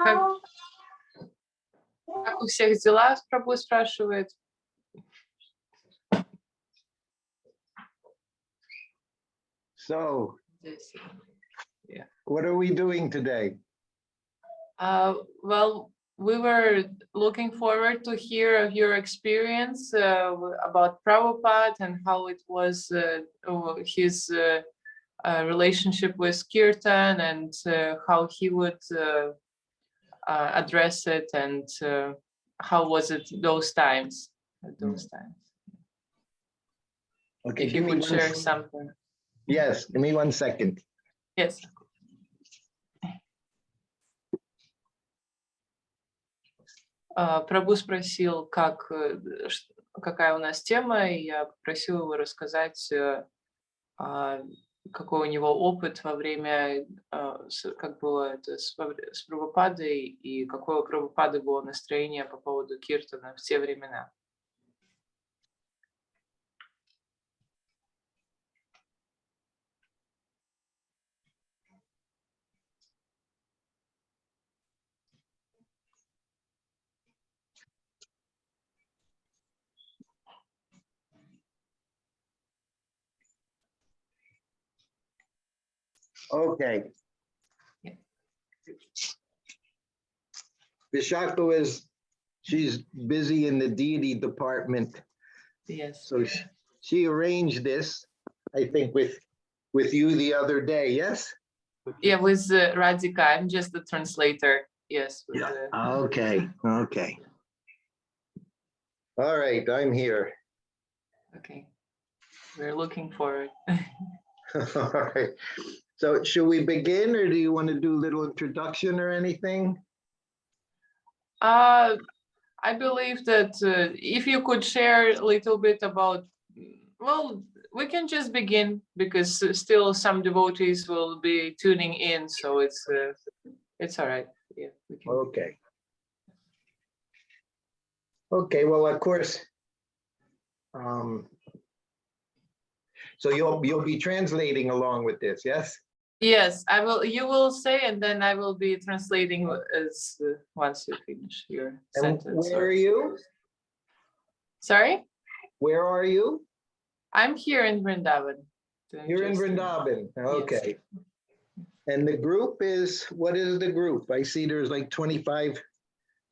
Как, как у всех дела, Прабhu спрашивает. So, Yeah. what are we doing today? Well, we were looking forward to hear your experience about Prabhupada and how it was his relationship with Kirtan and how he would address it and how was it those times. At those times. Okay, If you could share something. Yes, give me 1 second. Yes. Прабу спросил, какая у нас тема, и я попросил его рассказать, какой у него опыт во время, как было это с Прабхупадой, и какое у Прабхупады было настроение по поводу киртана в те времена. Okay. Vishaka she's busy in the deity department. Yes. So she arranged this, I think, with you the other day, yes? Yeah, with Radhika. I'm just the translator. Yes. Okay. All right, I'm here. Okay. We're looking forward. All right. So should we begin, or do you want to do a little introduction or anything? I believe that if you could share a little bit about, well, we can just begin because still some devotees will be tuning in, so it's all right. Yeah. We can. Okay. Okay. Well, of course. So you'll be translating along with this, yes? Yes, I will. You will say, and then I will be translating as once you finish your sentence. Where are you? Sorry? Where are you? I'm here in Vrindavan. You're in Vrindavan. Okay. Yes. And the group is, what is the group? I see there's like 25.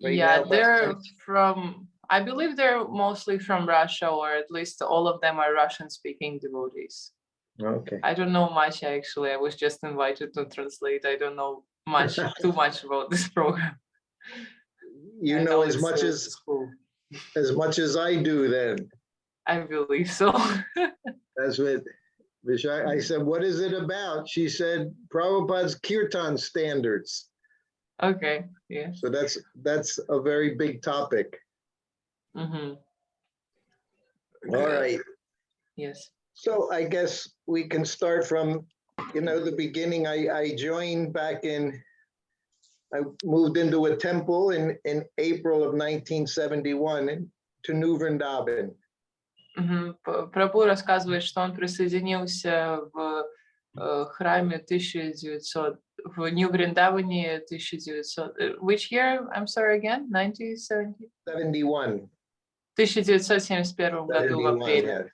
Right yeah, now, they're from, I believe they're mostly from Russia, or at least all of them are Russian-speaking devotees. Okay. I don't know much actually. I was just invited to translate. I don't know too much about this program. You know as much as I do then. I believe so. That's what I said, what is it about? She said, Prabhupada's Kirtan standards. Okay, yeah. So that's a very big topic. Mm-hmm. All right. Yes. So I guess we can start from, the beginning. I joined back I moved into a temple in April of 1971 to New Vrindavan. Прабу рассказывает, что он присоединился в храме 1900, в Нью-Вриндаване 1900. Which year? I'm sorry again? 1970? 71. В 1971 году в апреле.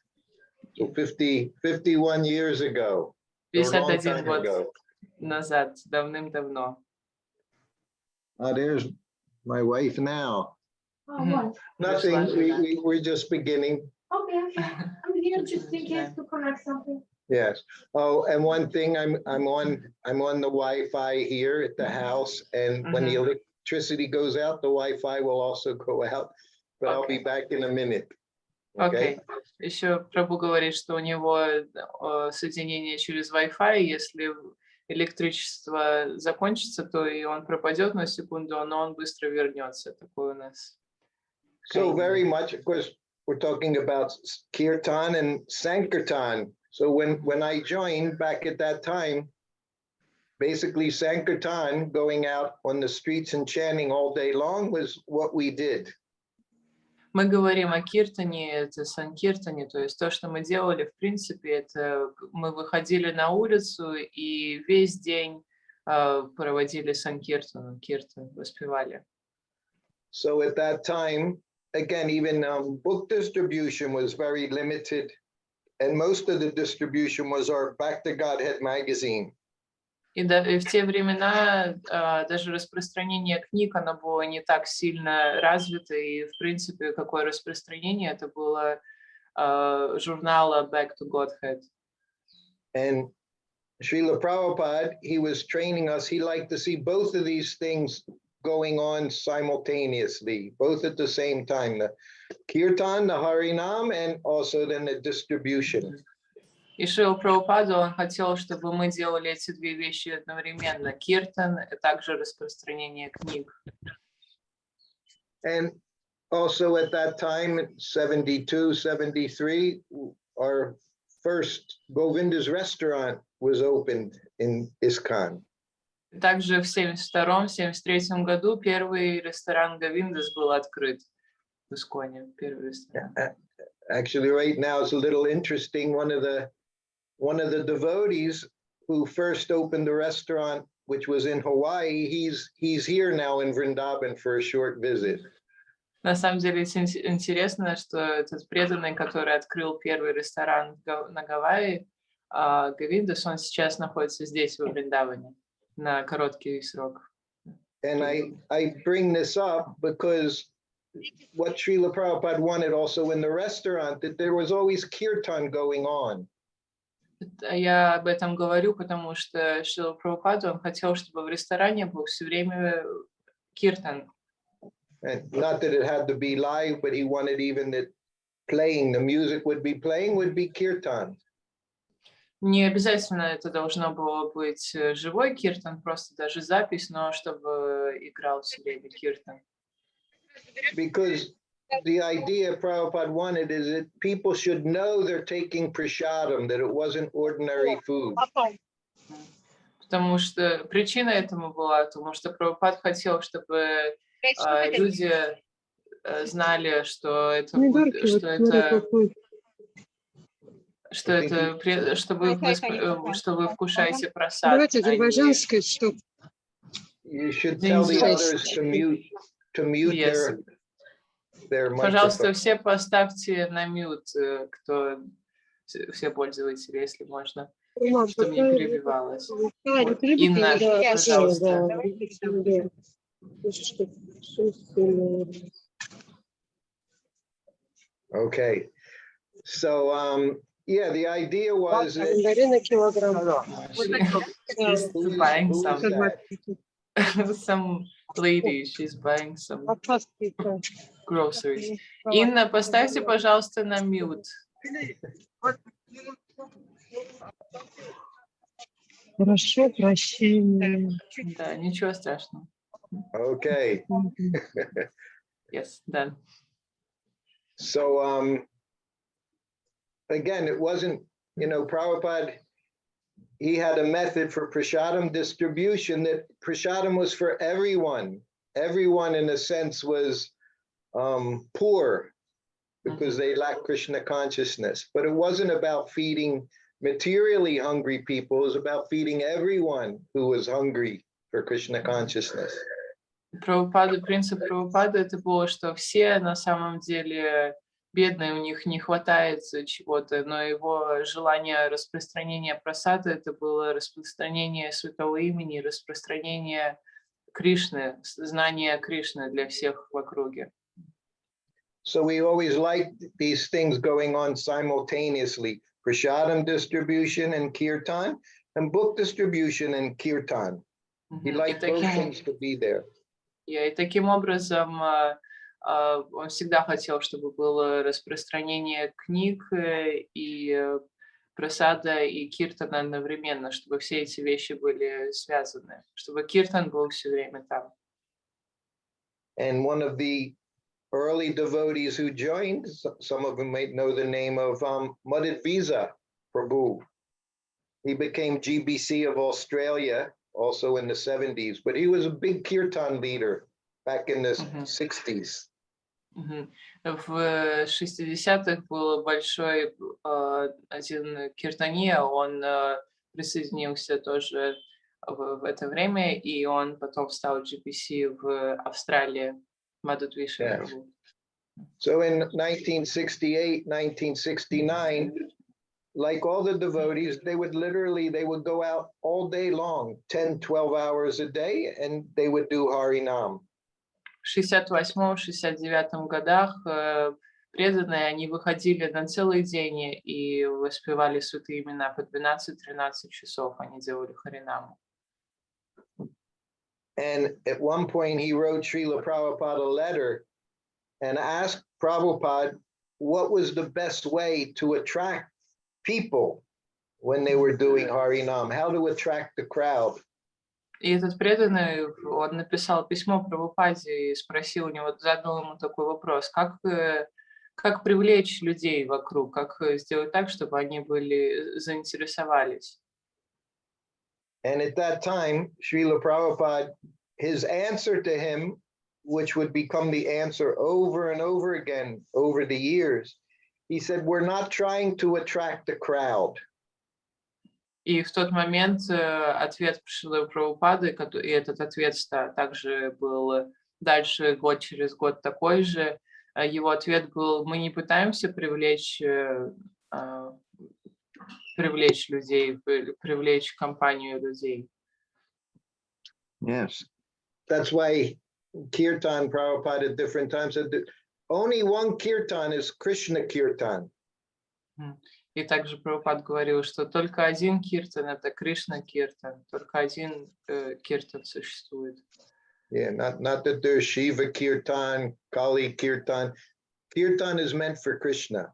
So 51 years ago. 51 год назад, давным-давно. There's my wife now. Oh, Nothing. We're just beginning. Okay. I'm here just in case to correct something. Yes. Oh, and one thing, I'm on the Wi-Fi here at the house, and when the electricity goes out, the Wi-Fi will also go out. But I'll be back in a minute. Okay. Еще Прабу говорит, что у него соединение через Wi-Fi, если электричество закончится, то и он пропадет на секунду, но он быстро вернется. Такой у нас. So very much, of course, we're talking about Kirtan and Sankirtan. So when I joined back at that time, basically Sankirtan, going out on the streets and chanting all day long, was what we did. Мы говорим о киртане, это санкиртане, то есть то, что мы делали, в принципе, это мы выходили на улицу и весь день проводили санкиртан, киртан, воспевали. So at that time, again, even book distribution was very limited. And most of the distribution was our Back to Godhead magazine. И в те времена даже распространение книг, оно было не так сильно развито, и, в принципе, какое распространение, это было журнала Back to Godhead. And Srila Prabhupada, he was training us, he liked to see both of these things going on simultaneously, both at the same time, the kirtan, the harinam, and also then the distribution. И Шрила Прабхупада, он хотел, чтобы мы делали эти две вещи одновременно. Киртан и также распространение книг. And also at that time, 72, 73, our first Govinda's restaurant was opened in ISKCON. Также в 72-73 году первый ресторан Говиндас был открыт в Исконе. Первый ресторан. Actually, right now it's a little interesting. One of the devotees who first opened the restaurant, which was in Hawaii, he's here now in Vrindavan for a short visit. На самом деле интересно, что этот преданный, который открыл первый ресторан на Гавайи, Говиндас, он сейчас находится здесь, во Вриндаване, на короткий срок. And I bring this up because what Srila Prabhupada wanted also in the restaurant, that there was always kirtan going on. Я об этом говорю, потому что Шрила Прабхупада, он хотел, чтобы в ресторане был все время киртан. And not that it had to be live, but he wanted even that the music would be kirtan. Не обязательно это должно было быть живой киртан, просто даже запись, но чтобы играл все время киртан. Because the idea Prabhupada wanted is that people should know they're taking prasadam, that it wasn't ordinary food. Потому что причина этому была, потому что Прабхупад хотел, чтобы люди знали, что это что вы вкушаете прасад. Давайте азербайджанское, что. You should tell the others to mute their Пожалуйста, microphone. все поставьте на мьют, кто все пользователи, если можно, чтобы не перебивалось. Инна, пожалуйста. Okay, so yeah, the idea was that, She's buying who's some, that? some lady, she's buying some groceries. Инна, поставьте, пожалуйста, на мьют. Прошу прощения. Да, ничего страшного. Okay. Yes, done. So again, it wasn't, Prabhupada, he had a method for prasadam distribution, that prasadam was for everyone. Everyone, in a sense, was poor because they lacked Krishna consciousness. But it wasn't about feeding materially hungry people. It was about feeding everyone who was hungry for Krishna consciousness. Принцип Прабхупады это было, что все на самом деле бедные, у них не хватает чего-то, но его желание распространения прасада это было распространение святого имени, распространение Кришны, знания Кришны для всех в округе. So we always liked these things going on simultaneously: prasadam distribution and kirtan, and book distribution and kirtan. He liked both things to be there. И таким образом он всегда хотел, чтобы было распространение книг и прасада и киртана одновременно, чтобы все эти вещи были связаны, чтобы киртан был все время там. And one of the early devotees who joined, some of them might know the name of Madhvisa Prabhu. He became GBC of Australia also in the 70s, but he was a big kirtan leader back in the 60s. В 60-х был большой один киртания, он присоединился тоже в это время, и он потом стал GPC в Австралии. Мадутвиши Yes. Прабhu. So in 1968, 1969, like all the devotees, they would go out all day long, 10, 12 hours a day, and they would do Harinam. В 68-69 годах преданные, они выходили на целый день и воспевали святые имена по 12-13 часов, они делали Харинаму. And at one point he wrote Srila Prabhupada a letter and asked Prabhupada what was the best way to attract people when they were doing Harinam, how to attract the crowd. И этот преданный, он написал письмо Прабхупаде и спросил у него, задал ему такой вопрос, как привлечь людей вокруг, как сделать так, чтобы они заинтересовались. And at that time, Srila Prabhupada, his answer to him, which would become the answer over and over again over the years, he said, we're not trying to attract the crowd. И в тот момент ответ Шрилы Прабхупады, и этот ответ также был дальше год через год такой же, его ответ был, мы не пытаемся привлечь людей, привлечь компанию людей. Yes. That's why Kirtan Prabhupada at different times said that only one Kirtan is Krishna Kirtan. И также Прабхупад говорил, что только один киртан — это Кришна киртан, только один киртан существует. Yeah, not that there's Shiva Kirtan, Kali Kirtan. Kirtan is meant for Krishna.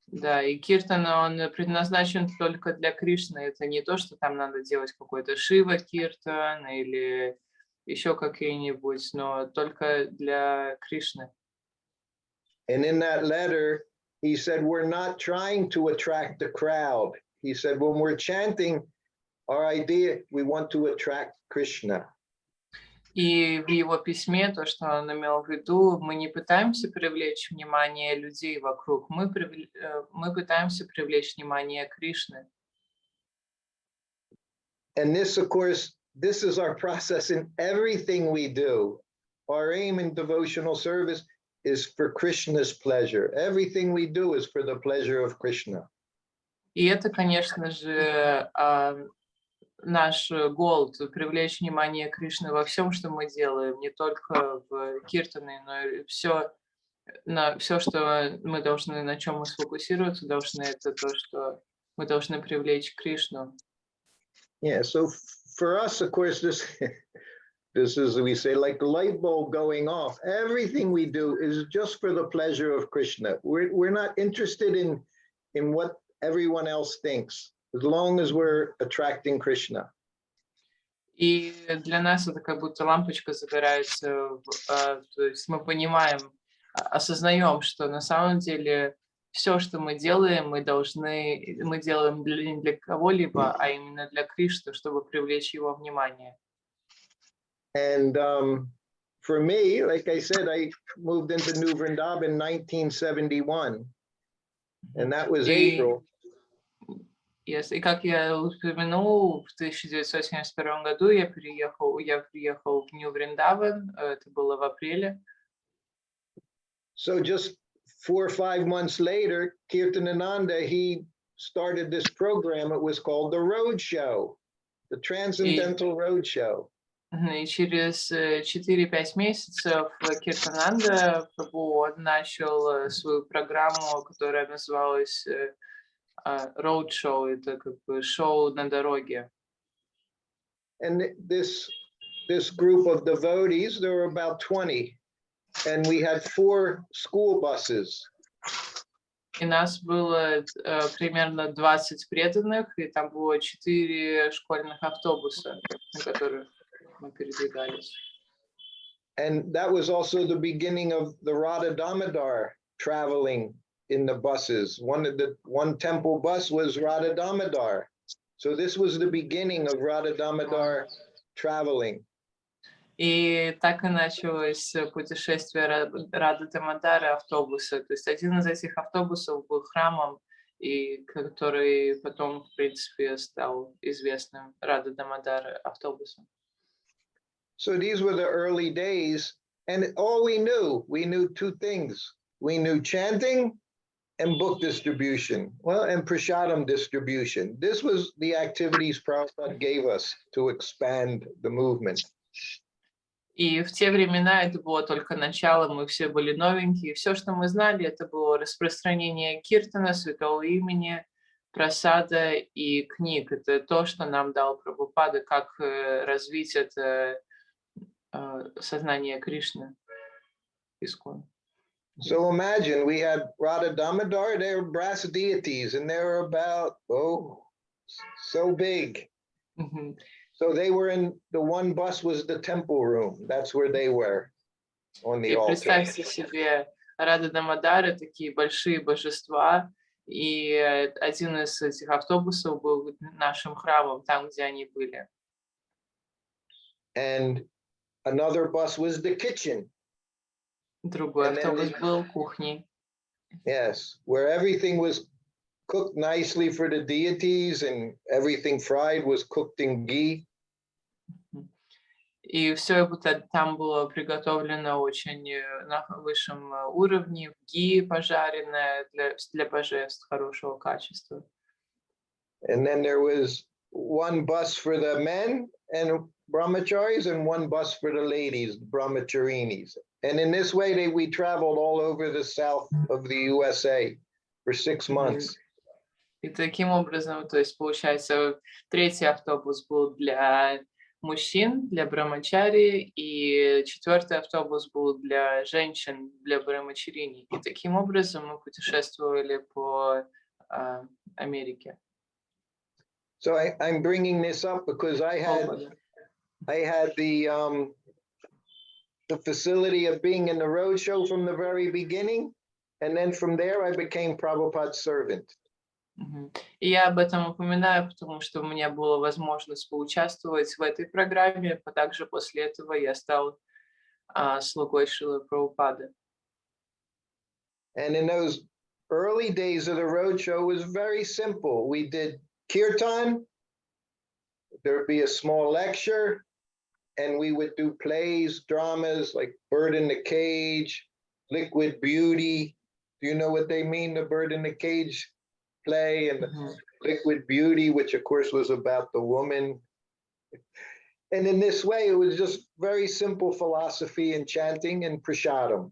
Да, и киртан, он предназначен только для Кришны. Это не то, что там надо делать какой-то Шива киртан или еще какие-нибудь, но только для Кришны. And in that letter, he said, we're not trying to attract the crowd. He said, when we're chanting, our idea, we want to attract Krishna. И в его письме, то, что он имел в виду, мы не пытаемся привлечь внимание людей вокруг, мы пытаемся привлечь внимание Кришны. And this, of course, this is our process in everything we do. Our aim in devotional service is for Krishna's pleasure. Everything we do is for the pleasure of Krishna. И это, конечно же, наш гол — привлечь внимание Кришны во всем, что мы делаем, не только в киртане, но и все, что мы должны, на чем мы сфокусироваться должны, это то, что мы должны привлечь Кришну. Yeah, so for us, of course, this is, we say, like the light bulb going off. Everything we do is just for the pleasure of Krishna. We're not interested in what everyone else thinks, as long as we're attracting Krishna. И для нас это как будто лампочка загорается, то есть мы понимаем, осознаем, что на самом деле все, что мы делаем, мы делаем не для кого-либо, а именно для Кришны, чтобы привлечь его внимание. And for me, like I said, I moved into New Vrindavan in 1971, and that was April. И как я упомянул, в 1971 году я приехал в Нью-Вриндаван, это было в апреле. So just 4 or 5 months later, Kirtanananda, he started this program. It was called the Road Show, the Transcendental Road Show. И через 4-5 месяцев Киртананда Прабху начал свою программу, которая называлась Road Show, это как бы шоу на дороге. And this group of devotees, there were about 20, and we had 4 school buses. И нас было примерно 20 преданных, и там было 4 школьных автобуса, на которых мы передвигались. And that was also the beginning of the Radha Damodar traveling in the buses. One temple bus was Radha Damodar. So this was the beginning of Radha Damodar traveling. И так и началось путешествие Рады Дамодара автобуса. То есть один из этих автобусов был храмом, и который потом, в принципе, стал известным Рада Дамодар автобусом. So these were the early days, and all we knew two things. We knew chanting and book distribution, well, and prashadam distribution. This was the activities Prabhupada gave us to expand the movement. И в те времена это было только начало, мы все были новенькие. Все, что мы знали, это было распространение киртана, святого имени, прасада и книг. Это то, что нам дал Прабхупада, как развить это сознание Кришны. Искон. So imagine we had Radha Damodar, they were brass deities, and they were about, so big. Мгм. So they were in, the one bus was the temple room. That's where they were on the И altar. представьте себе, Рада Дамодара, такие большие божества, и один из этих автобусов был нашим храмом, там, где они были. And another bus was the kitchen. Другой And then автобус they- был кухней, Yes, where everything was cooked nicely for the deities and everything fried was cooked in ghee. и все там было приготовлено очень на высшем уровне, в ги пожаренное для божеств хорошего качества. And then there was one bus for the men and brahmacharis and one bus for the ladies, brahmacharinis. And in this way, we traveled all over the south of the USA for 6 months. И таким образом, то есть, получается, третий автобус был для мужчин, для брамачари, и четвертый автобус был для женщин, для брамачарини. И таким образом мы путешествовали по Америке. So I'm bringing this up because I had the facility of being in the roadshow from the very beginning. And then from there, I became Prabhupada's servant. Мгм. И я об этом упоминаю, потому что у меня была возможность поучаствовать в этой программе, а также после этого я стал слугой Шрилы Прабхупады. And in those early days of the roadshow, it was very simple. We did kirtan, there'd be a small lecture, and we would do plays, dramas like Bird in the Cage, Liquid Beauty. Do you know what they mean, the Bird in the Cage play and the Мгм. Liquid Beauty, which of course was about the woman. And in this way, it was just very simple philosophy and chanting and prashadam.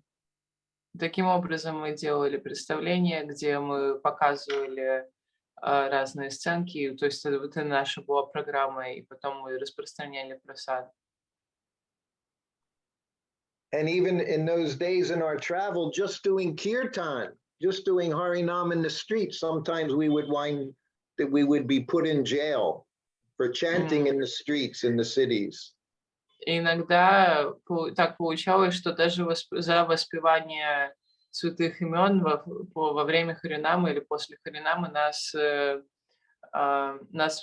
Таким образом мы делали представления, где мы показывали разные сценки, то есть это наша была программа, и потом мы распространяли просад. And even in those days in our travel, just doing kirtan, just doing Harinam in the street, sometimes we would be put in jail for chanting in the streets in the cities. И иногда так получалось, что даже за воспевание святых имен во время Харинама или после Харинама нас в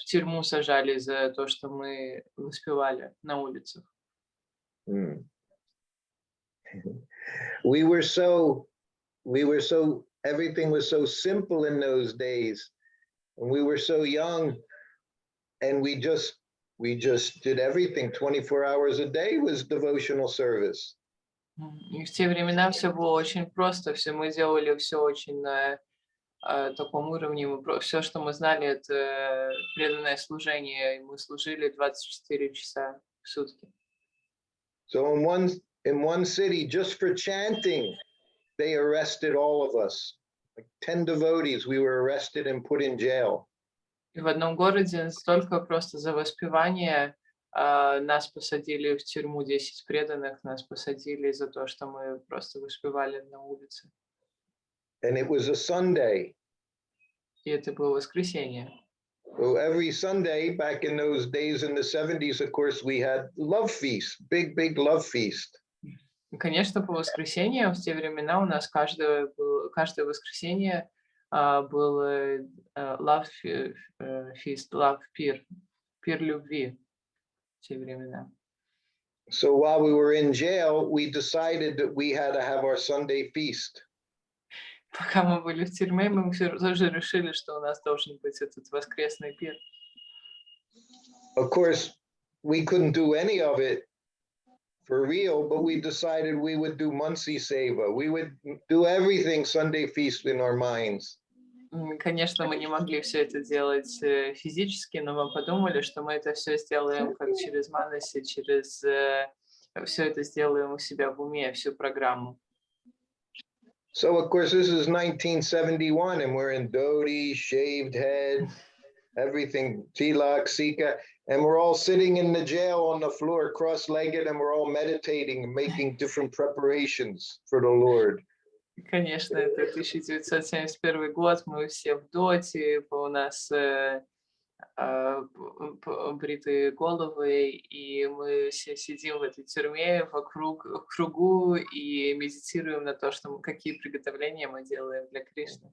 тюрьму сажали за то, что мы воспевали на улицах. Mm. We were so, everything was so simple in those days. And we were so young, and we just did everything. 24 hours a day was devotional service. И в те времена все было очень просто, мы делали все очень на таком уровне. Все, что мы знали, это преданное служение, и мы служили 24 часа в сутки. So in one city, just for chanting, they arrested all of us. Like 10 devotees, we were arrested and put in jail. И в одном городе столько просто за воспевание нас посадили в тюрьму, 10 преданных нас посадили за то, что мы просто воспевали на улице. And it was a Sunday. И это было воскресенье. So every Sunday, back in those days in the 70s, of course, we had love feast, big love feast. И, конечно, по воскресеньям в те времена у нас каждое воскресенье был love feast, love пир любви в те времена. So while we were in jail, we decided that we had to have our Sunday feast. Пока мы были в тюрьме, мы тоже решили, что у нас должен быть этот воскресный пир. Of course, we couldn't do any of it for real, but we decided we would do Muncie Seva. We would do everything Sunday feast in our minds. Конечно, мы не могли все это делать физически, но мы подумали, что мы это все сделаем как через Манаси, через все это сделаем у себя в уме, всю программу. So, of course, this is 1971, and we're in dhoti, shaved head, everything, tilak, sika, and we're all sitting in the jail on the floor, cross-legged, and we're all meditating and making different preparations for the Lord. Конечно, это 1971 год, мы все в доте, у нас бритые головы, и мы все сидим в этой тюрьме в кругу и медитируем на то, что какие приготовления мы делаем для Кришны.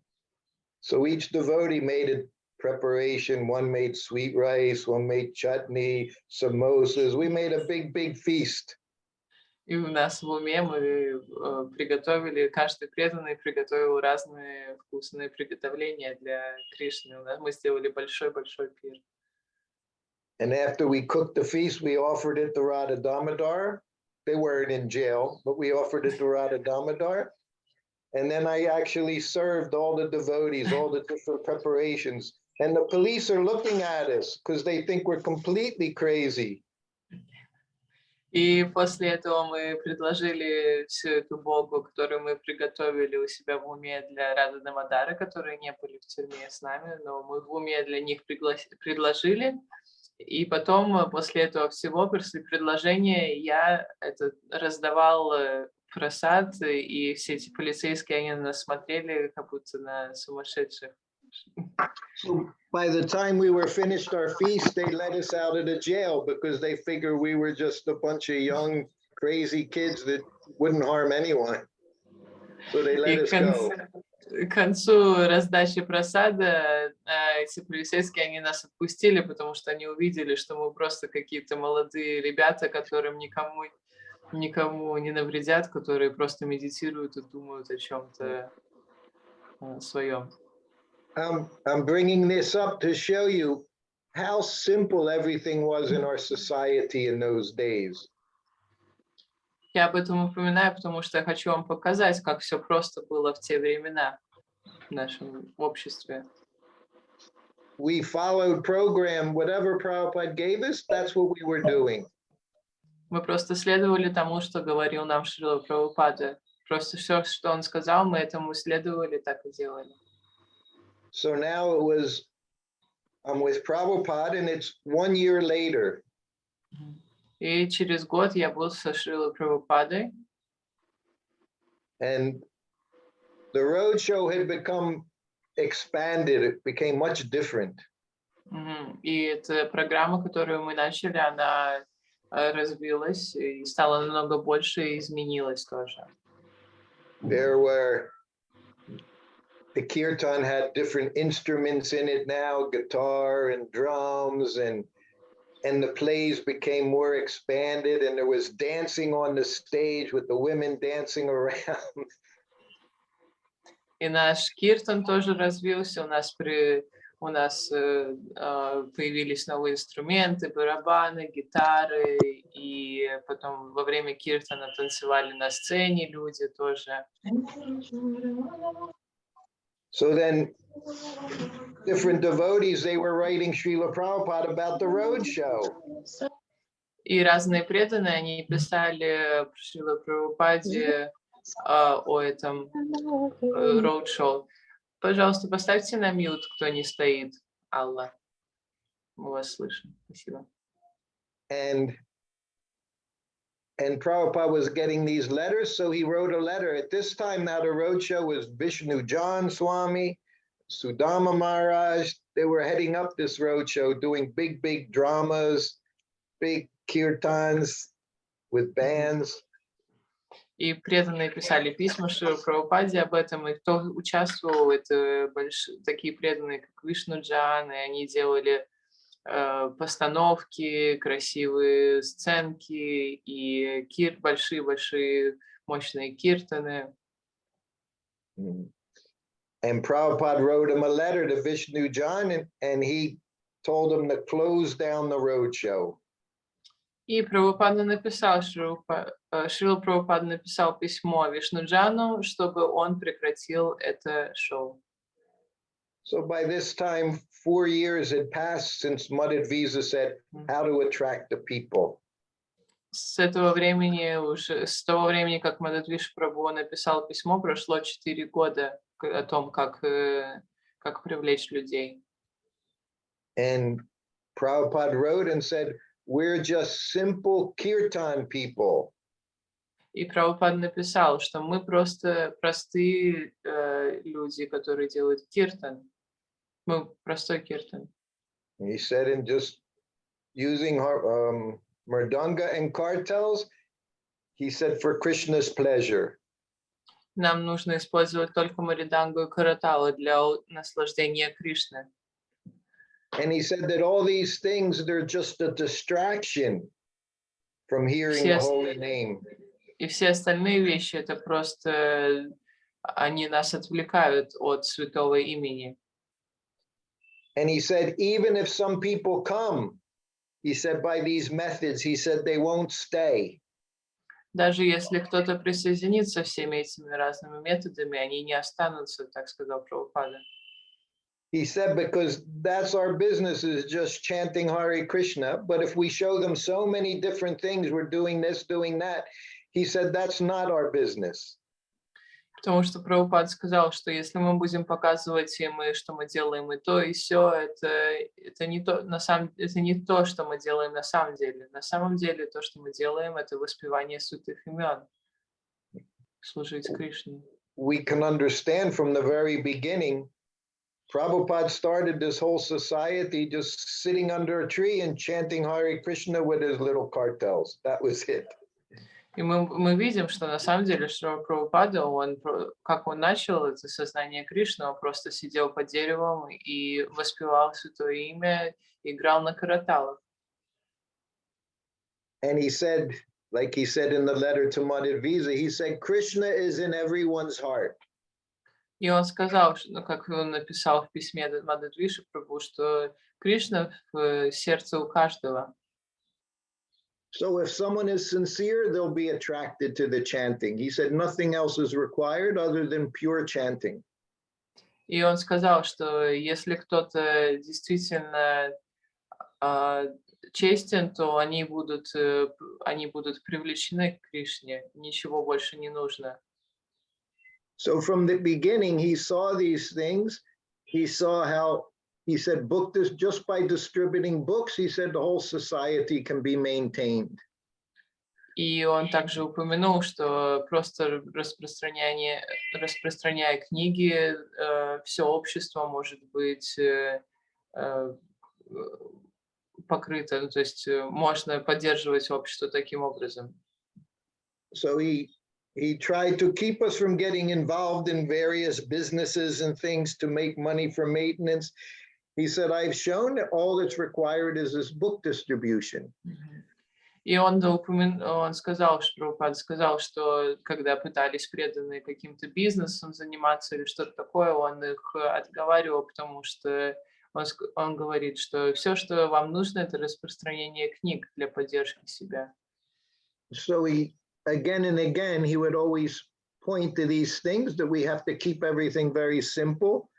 So each devotee made a preparation. One made sweet rice, one made chutney, samosas. We made a big feast. И у нас в уме мы приготовили, каждый преданный приготовил разные вкусные приготовления для Кришны. Мы сделали большой-большой пир. And after we cooked the feast, we offered it to Radha Damodar. They weren't in jail, but we offered it to Radha Damodar. And then I actually served all the devotees, all the different preparations. And the police are looking at us because they think we're completely crazy. И после этого мы предложили всю эту Богу, которую мы приготовили у себя в уме для Рады Дамодара, которые не были в тюрьме с нами, но мы в уме для них предложили. И потом, после этого всего, после предложения, я раздавал просад, и все эти полицейские, они на нас смотрели, как будто на сумасшедших. So by the time we were finished our feast, they let us out of the jail because they figured we were just a bunch of young, crazy kids that wouldn't harm anyone. So they let us go. К концу раздачи просада эти полицейские, они нас отпустили, потому что они увидели, что мы просто какие-то молодые ребята, которым никому не навредят, которые просто медитируют и думают о чем-то своем. I'm bringing this up to show you how simple everything was in our society in those days. Я об этом упоминаю, потому что я хочу вам показать, как все просто было в те времена в нашем обществе. We followed program, whatever Prabhupada gave us, that's what we were doing. Мы просто следовали тому, что говорил нам Шрила Прабхупада. Просто все, что он сказал, мы этому следовали, так и делали. So now I'm with Prabhupada, and it's 1 year later. И через год я был со Шрилой Прабхупадой. And the road show had become expanded. It became much different. И эта программа, которую мы начали, она развилась и стала намного больше и изменилась тоже. The kirtan had different instruments in it now, guitar and drums, and the plays became more expanded, and there was dancing on the stage with the women dancing around. И наш киртан тоже развился, у нас появились новые инструменты, барабаны, гитары, и потом во время киртана танцевали на сцене люди тоже. So then different devotees, they were writing Srila Prabhupada about the road show. И разные преданные, они писали про Шрила Прабхупаде о этом роуд-шоу. Пожалуйста, поставьте на мьют, кто не стоит, Алла. Мы вас слышим. Спасибо. And Prabhupada was getting these letters, so he wrote a letter. At this time, now the roadshow was Vishnu John Swami, Sudama Maharaj. They were heading up this roadshow, doing big dramas, big kirtans with bands. И преданные писали письма Шриле Прабхупаде об этом, и кто участвовал, это такие преданные, как Вишну Джан, и они делали постановки, красивые сценки и большие мощные киртаны. And Prabhupada wrote him a letter to Vishnu John, and he told him to close down the roadshow. И Прабхупада написал, Шрила Прабхупада написал письмо Вишнуджану, чтобы он прекратил это шоу. So by this time, 4 years had passed since Madhvisa said how to attract the people. С того времени, как Мадхвиша Прабху написал письмо, прошло 4 года о том, как привлечь людей. And Prabhupada wrote and said, we're just simple kirtan people. И Прабхупада написал, что мы просто простые люди, которые делают киртан. Мы простой киртан. He said, in just using mridanga and kartals, he said, for Krishna's pleasure. Нам нужно использовать только маридангу и караталы для наслаждения Кришны. And he said that all these things, they're just a distraction from hearing the holy name. И все остальные вещи, это просто, они нас отвлекают от святого имени. And he said, even if some people come, he said, by these methods, he said, they won't stay. Даже если кто-то присоединится всеми этими разными методами, они не останутся, так сказал Прабхупада. He said, because that's our business, is just chanting Hare Krishna. But if we show them so many different things, we're doing this, doing that, he said, that's not our business. Потому что Прабхупада сказал, что если мы будем показывать им, что мы делаем и то, и все, это не то, это не то, что мы делаем на самом деле. На самом деле то, что мы делаем, это воспевание святых имен, служить Кришне. We can understand from the very beginning, Prabhupada started this whole society just sitting under a tree and chanting Hare Krishna with his little cartels. That was it. И мы видим, что на самом деле Шрила Прабхупада, как он начал это сознание Кришны, он просто сидел под деревом и воспевал святое имя, играл на караталах. And he said, like he said in the letter to Madhvisa, he said, Krishna is in everyone's heart. И он сказал, как он написал в письме Мадхвише Прабху, что Кришна в сердце у каждого. So if someone is sincere, they'll be attracted to the chanting. He said nothing else is required other than pure chanting. И он сказал, что если кто-то действительно честен, то они будут привлечены к Кришне. Ничего больше не нужно. So from the beginning, he saw these things. He saw how, he said, just by distributing books, he said the whole society can be maintained. И он также упомянул, что просто распространяя книги, все общество может быть покрыто, то есть можно поддерживать общество таким образом. So he tried to keep us from getting involved in various businesses and things to make money for maintenance. He said, I've shown that all that's required is this book distribution. И он сказал, Прабхупада сказал, что когда пытались преданные каким-то бизнесом заниматься или что-то такое, он их отговаривал, потому что он говорит, что все, что вам нужно, это распространение книг для поддержки себя. So again and again, he would always point to these things that we have to keep everything very simple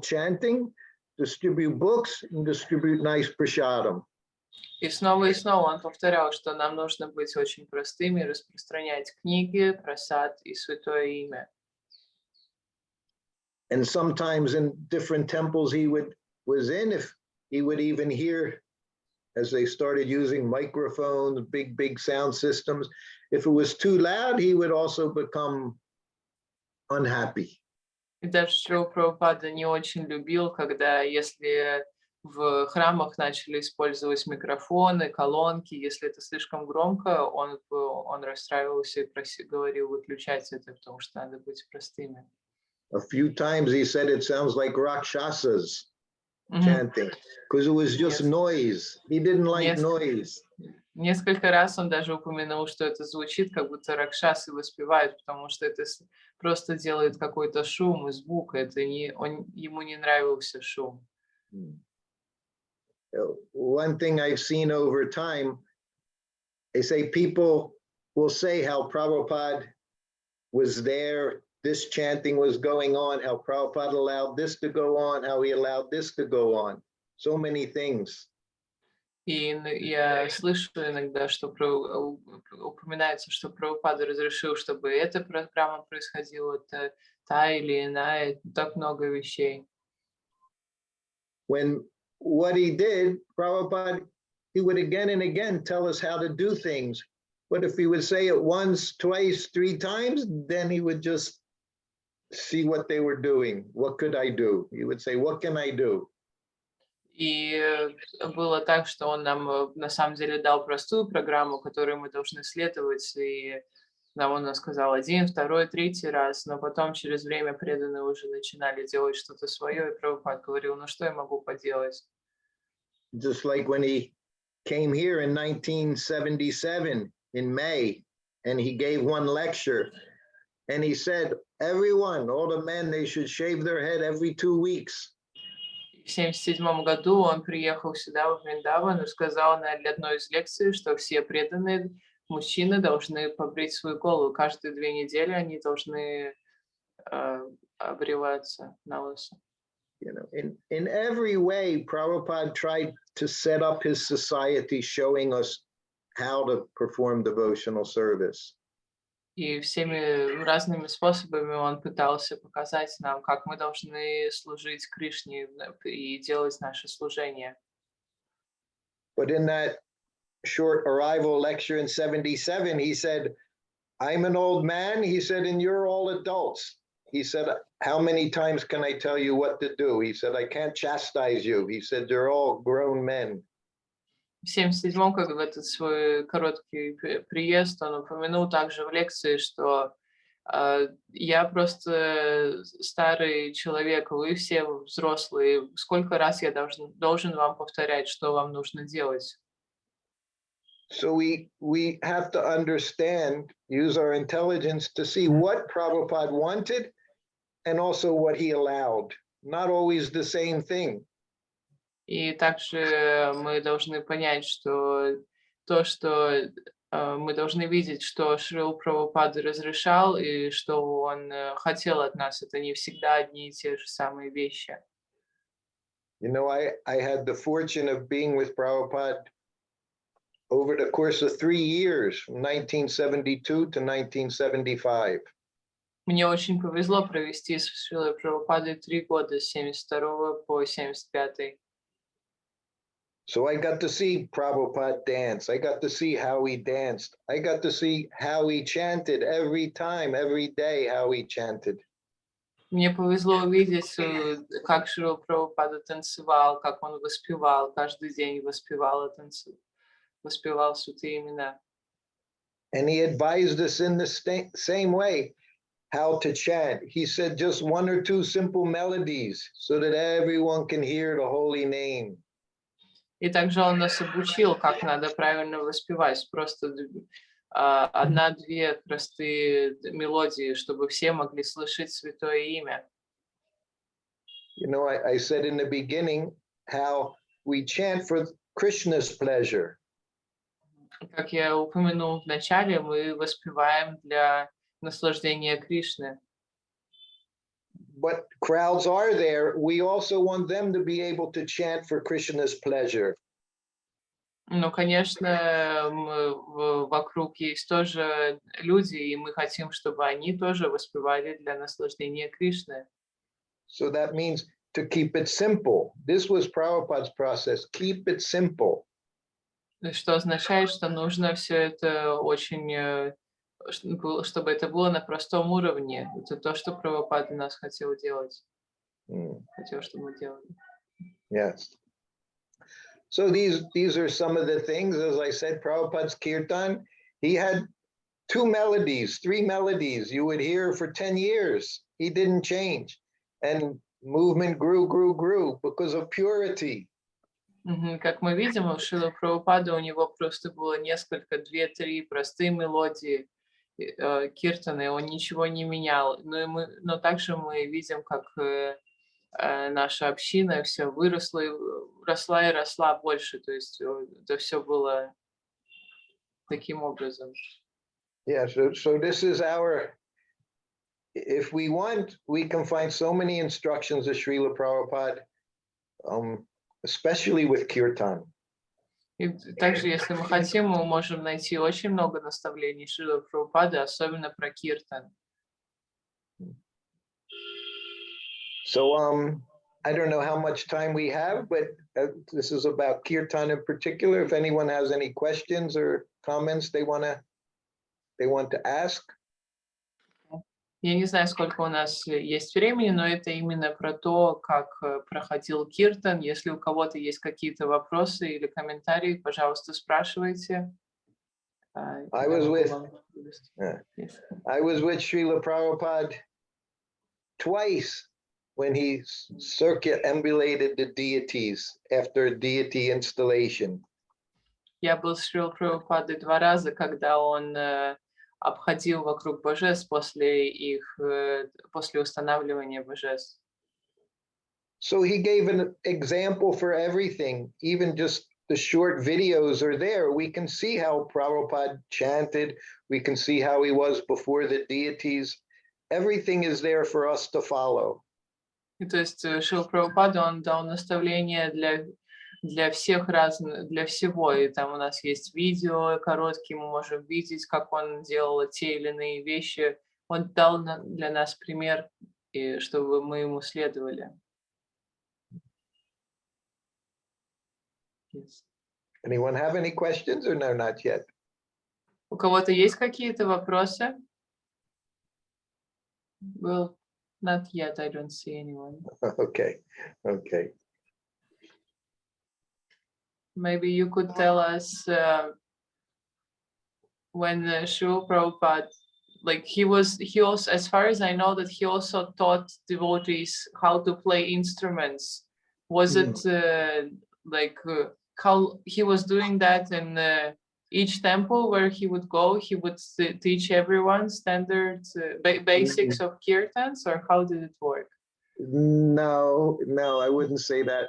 chanting, distribute books, and distribute nice prasadam. И снова он повторял, что нам нужно быть очень простыми, распространять книги, прасад и святое имя. And sometimes in different temples was in, if he would even hear, as they started using microphones, big sound systems, if it was too loud, he would also become unhappy. И даже Шрила Прабхупада не очень любил, когда, если в храмах начали использовать микрофоны, колонки, если это слишком громко, он расстраивался и говорил выключать это, потому что надо быть простыми. A few times he said it sounds like Rakshasas chanting, because it was just noise. He didn't like noise. Несколько раз он даже упомянул, что это звучит, как будто ракшасы воспевают, потому что это просто делает какой-то шум и звук. Это не, ему не нравился шум. One thing I've seen over time, they say people will say how Prabhupada was there, this chanting was going on, how Prabhupada allowed this to go on, how he allowed this to go on. So many things. И я слышу иногда, что упоминается, что Прабхупада разрешил, чтобы эта программа происходила, та или иная, так много вещей. When what he did, Prabhupada, he would again and again tell us how to do things. But if he would say it once, twice, three times, then he would just see what they were doing. What could I do? He would say, what can I do? И было так, что он нам на самом деле дал простую программу, которой мы должны следовать, и нам он сказал 1, 2, 3 раз, но потом через время преданные уже начинали делать что-то свое, и Прабхупад говорил, ну что я могу поделать? Just like when he came here in 1977 in May, and he gave one lecture, and he said, everyone, all the men, they should shave their head every 2 weeks. В 1977 году он приехал сюда, в Вриндаван, и сказал на одной из лекций, что все преданные мужчины должны побрить свою голову. Каждые 2 недели они должны обреваться на лысо. You know, in every way, Prabhupada tried to set up his society, showing us how to perform devotional service. И всеми разными способами он пытался показать нам, как мы должны служить Кришне и делать наше служение. But in that short arrival lecture in 77, he said, I'm an old man. He said, and you're all adults. He said, how many times can I tell you what to do? He said, I can't chastise you. He said, you're all grown men. В 1977-м, как в этот свой короткий приезд, он упомянул также в лекции, что я просто старый человек, вы все взрослые. Сколько раз я должен вам повторять, что вам нужно делать? So we have to understand, use our intelligence to see what Prabhupada wanted and also what he allowed. Not always the same thing. И также мы должны понять, что то, что мы должны видеть, что Шрила Прабхупада разрешал и что он хотел от нас, это не всегда одни и те же самые вещи. You know, I had the fortune of being with Prabhupada over the course of 3 years, from 1972 to 1975. Мне очень повезло провести с Шрилой Прабхупадой 3 года, с 72 по 75. So I got to see Prabhupada dance. I got to see how he danced. I got to see how he chanted every time, every day, how he chanted. Мне повезло увидеть, как Шрила Прабхупада танцевал, как он воспевал, каждый день воспевал святые имена. And he advised us in the same way how to chant. He said just 1 or 2 simple melodies so that everyone can hear the holy name. И также он нас обучил, как надо правильно воспевать. Просто 1-2 простые мелодии, чтобы все могли слышать святое имя. You know, I said in the beginning how we chant for Krishna's pleasure. Как я упомянул в начале, мы воспеваем для наслаждения Кришны. But crowds are there. We also want them to be able to chant for Krishna's pleasure. Ну, конечно, вокруг есть тоже люди, и мы хотим, чтобы они тоже воспевали для наслаждения Кришны. So that means to keep it simple. This was Prabhupada's process. Keep it simple. Что означает, что нужно все это очень, чтобы это было на простом уровне. Это то, что Прабхупада нас хотел делать. Хотел, чтобы мы делали. Yes. So these are some of the things. As I said, Prabhupada's kirtan, he had 2 melodies, 3 melodies you would hear for 10 years. He didn't change. And movement grew because of purity. Как мы видим, у Шрилы Прабхупады у него просто было несколько, 2-3 простые мелодии киртаны, он ничего не менял. Но также мы видим, как наша община все выросла, росла и росла больше. То есть это все было таким образом. Yeah, so this is our, if we want, we can find so many instructions of Srila Prabhupada, especially with kirtan. И также, если мы хотим, мы можем найти очень много наставлений Шрилы Прабхупады, особенно про киртан. So I don't know how much time we have, but this is about kirtan in particular. If anyone has any questions or comments they want to ask. Я не знаю, сколько у нас есть времени, но это именно про то, как проходил киртан. Если у кого-то есть какие-то вопросы или комментарии, пожалуйста, спрашивайте. I was with Srila Prabhupada twice when he circumambulated the deities after deity installation. Я был с Шрилой Прабхупадой 2 раза, когда он обходил вокруг божеств после устанавливания божеств. So he gave an example for everything, even just the short videos are there. We can see how Prabhupada chanted. We can see how he was before the deities. Everything is there for us to follow. И то есть Шрила Прабхупада, он дал наставления для всех разных, для всего. И там у нас есть видео короткие, мы можем видеть, как он делал те или иные вещи. Он дал для нас пример, и чтобы мы ему следовали. Yes. Anyone have any questions or no, not yet? У кого-то есть какие-то вопросы? Well, not yet, I don't see anyone. Okay. Maybe you could tell us when Srila Prabhupada, like he also, as far as I know, that he also taught devotees how to play instruments. Was it how he was doing that in each temple where he would go? He would teach everyone standard basics of kirtans, or how did it work? No, I wouldn't say that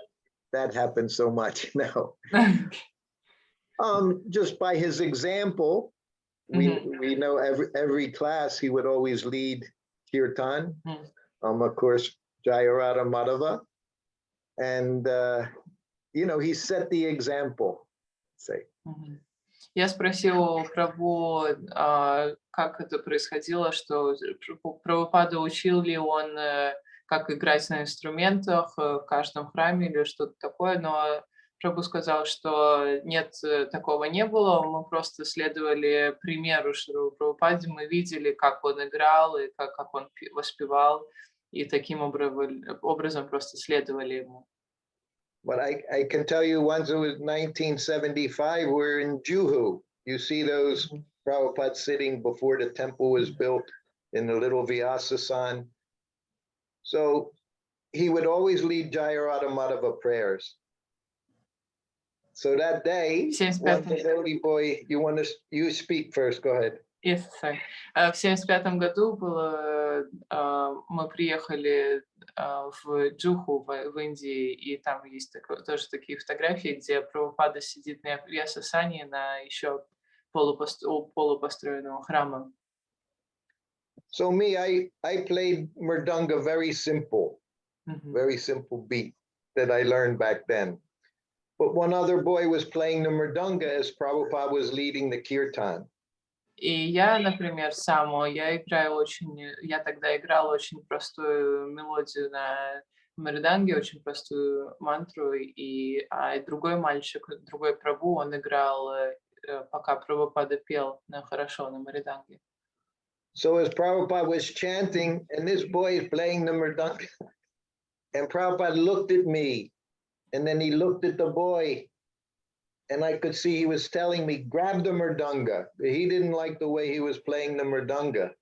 happened so much. No. Just by his example, we know every class he would always lead kirtan. Of course, Jayarada Madhava, and he set the example. Say. Я спросил у Прабху, как это происходило, что Прабхупада учил ли он, как играть на инструментах в каждом храме или что-то такое, но Прабху сказал, что нет, такого не было, мы просто следовали примеру Шрилы Прабхупады, мы видели, как он играл и как он воспевал, и таким образом просто следовали ему. But I can tell you, once it was 1975, we're in Juhu. You see those Prabhupada sitting before the temple was built in the little Vyasasan. So he would always lead Jayarada Madhava prayers. So that day, one devotee boy, you speak first, go ahead. Yes, sorry. В 1975 году мы приехали в Джуху в Индии, и там есть тоже такие фотографии, где Прабхупада сидит на Вьясасане на еще полупостроенного храма. So me, I played mridanga very simple beat that I learned back then. But one other boy was playing the mridanga as Prabhupada was leading the kirtan. И я, например, я тогда играл очень простую мелодию на мриданге, очень простую мантру, а другой мальчик, другой Прабху, он играл, пока Прабхупада пел хорошо на мриданге. So as Prabhupada was chanting, and this boy is playing the mridanga, and Prabhupada looked at me, and then he looked at the boy, and I could see he was telling me, grab the mridanga. He didn't like the way he was playing the mridanga.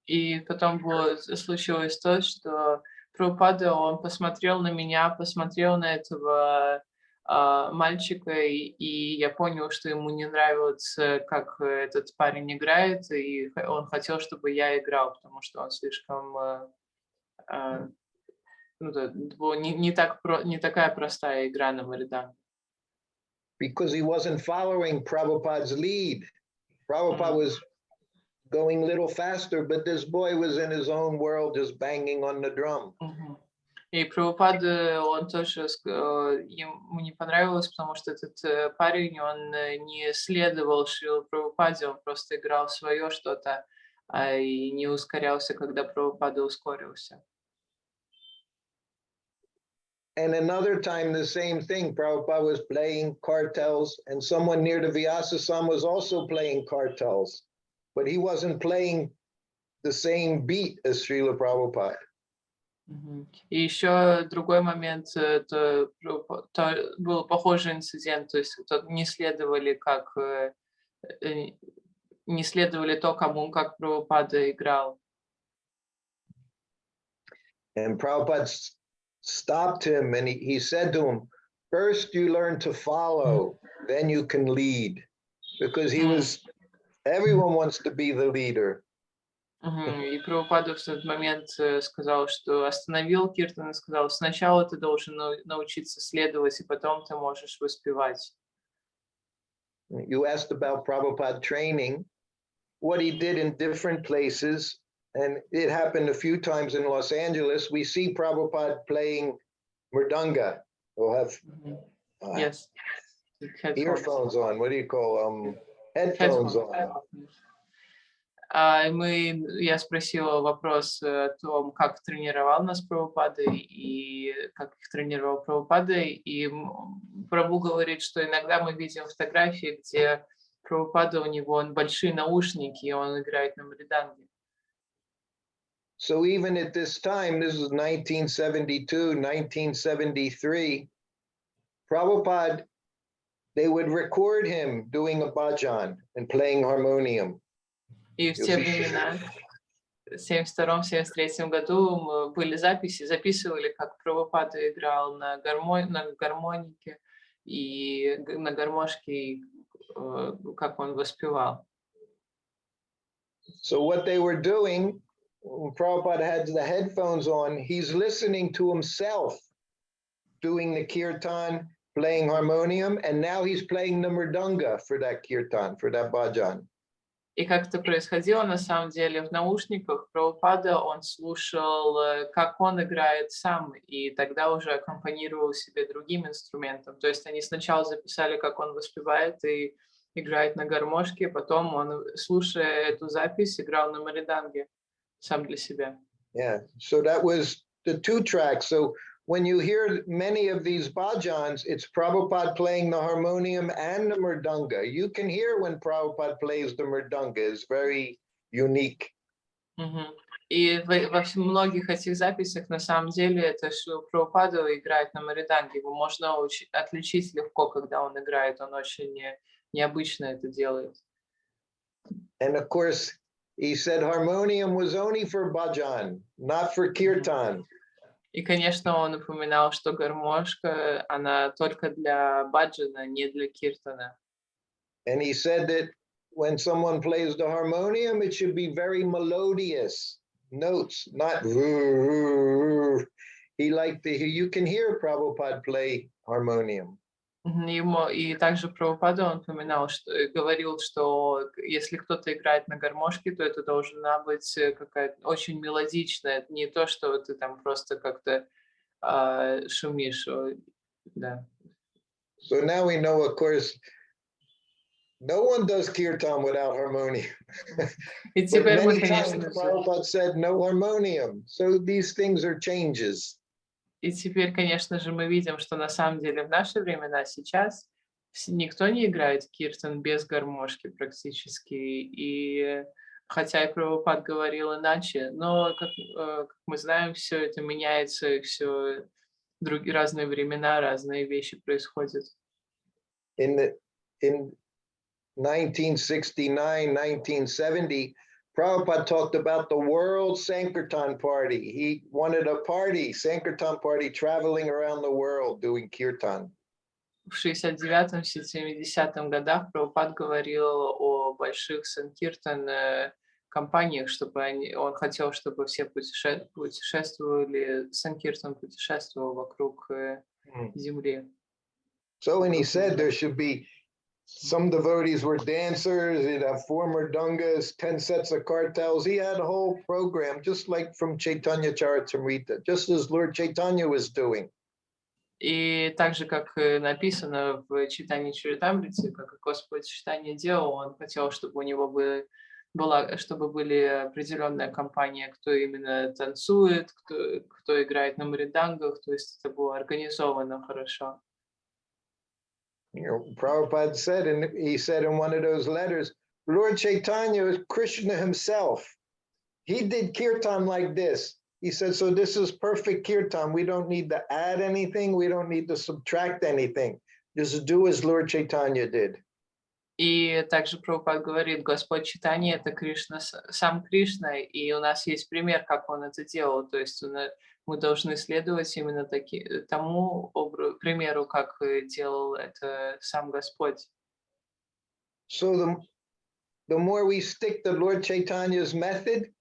И потом случилось то, что Прабхупада, он посмотрел на меня, посмотрел на этого мальчика, и я понял, что ему не нравится, как этот парень играет, и он хотел, чтобы я играл, потому что он слишком, ну, да, было не такая простая игра на Мариданге. Because he wasn't following Prabhupada's lead. Prabhupada was going a little faster, but this boy was in his own world, just banging on the drum. И Прабхупада, он тоже, ему не понравилось, потому что этот парень, он не следовал Шриле Прабхупаде, он просто играл свое что-то, и не ускорялся, когда Прабхупада ускорился. And another time, the same thing. Prabhupada was playing cartels, and someone near the Vyasa was also playing cartels, but he wasn't playing the same beat as Srila Prabhupada. И еще другой момент, это был похожий инцидент, то есть не следовали то, кому как Прабхупада играл. And Prabhupada stopped him and he said to him, first you learn to follow, then you can lead. Because everyone wants to be the leader. И Прабхупада в тот момент сказал, что остановил Киртан и сказал, сначала ты должен научиться следовать, и потом ты можешь воспевать. You asked about Prabhupada training, what he did in different places, and it happened a few times in Los Angeles. We see Prabhupada playing mridanga. We'll have Yes. earphones on. What do you call headphones on? Я спросила вопрос о том, как тренировал нас Прабхупада и как их тренировал Прабхупада, и Прабху говорит, что иногда мы видим фотографии, где Прабхупада, у него большие наушники, и он играет на мриданге. So even at this time, this is 1972, 1973, Prabhupada, they would record him doing a bhajan and playing harmonium. И в те времена, в 1972-1973 году, были записи, записывали, как Прабхупада играл на гармонике и на гармошке, как он воспевал. So what they were doing, when Prabhupada had the headphones on, he's listening to himself doing the kirtan, playing harmonium, and now he's playing the mridanga for that kirtan, for that bhajan. И как это происходило, на самом деле, в наушниках Прабхупада, он слушал, как он играет сам, и тогда уже аккомпанировал себе другим инструментом. То есть они сначала записали, как он воспевает и играет на гармошке, потом он, слушая эту запись, играл на мриданге сам для себя. Yeah, so that was the two tracks. So when you hear many of these bhajans, it's Prabhupada playing the harmonium and the mridanga. You can hear when Prabhupada plays the mridanga. It's very unique. И во многих этих записях, на самом деле, это что Прабхупада играет на мриданге. Его можно отличить легко, когда он играет. Он очень необычно это делает. And of course, he said harmonium was only for bhajan, not for kirtan. И, конечно, он упоминал, что гармошка, она только для баджана, не для киртана. And he said that when someone plays the harmonium, it should be very melodious notes, not. He liked to hear. You can hear Prabhupada play harmonium. И также Прабхупада он упоминал, что говорил, что если кто-то играет на гармошке, то это должна быть какая-то очень мелодичная, это не то, что ты там просто как-то шумишь, да. So now we know, of course, no one does kirtan without harmonium. И But теперь мы, many конечно times же, Prabhupada said no harmonium. So these things are changes. и теперь, конечно же, мы видим, что на самом деле в наши времена сейчас никто не играет киртан без гармошки практически. И хотя и Прабхупад говорил иначе, но, как мы знаем, все это меняется, и все разные времена, разные вещи происходят. In 1969, 1970, Prabhupada talked about the World Sankirtan Party. He wanted a party, Sankirtan party, traveling around the world doing kirtan. в 69-70 годах Прабхупад говорил о больших санкиртан компаниях, чтобы он хотел, чтобы все путешествовали, санкиртан путешествовал вокруг земли. So when he said there should be some devotees were dancers, he'd have 4 mridungas, 10 sets of kartals. He had a whole program, just like from Chaitanya Charitamrita, just as Lord Chaitanya was doing. И так же, как написано в Читании Чаритамрите, как и Господь Читание делал, он хотел, чтобы у него чтобы были определенная компания, кто именно танцует, кто играет на мридангах, то есть это было организовано хорошо. You know, Prabhupada said, and he said in one of those letters, Lord Chaitanya is Krishna himself. He did kirtan like this. He said, so this is perfect kirtan. We don't need to add anything. We don't need to subtract anything. Just do as Lord Chaitanya did. И также Прабхупад говорит, Господь Читание — это Кришна, сам Кришна, и у нас есть пример, как он это делал. То есть мы должны следовать именно тому примеру, как делал это сам Господь. So the more we stick to Lord Chaitanya's method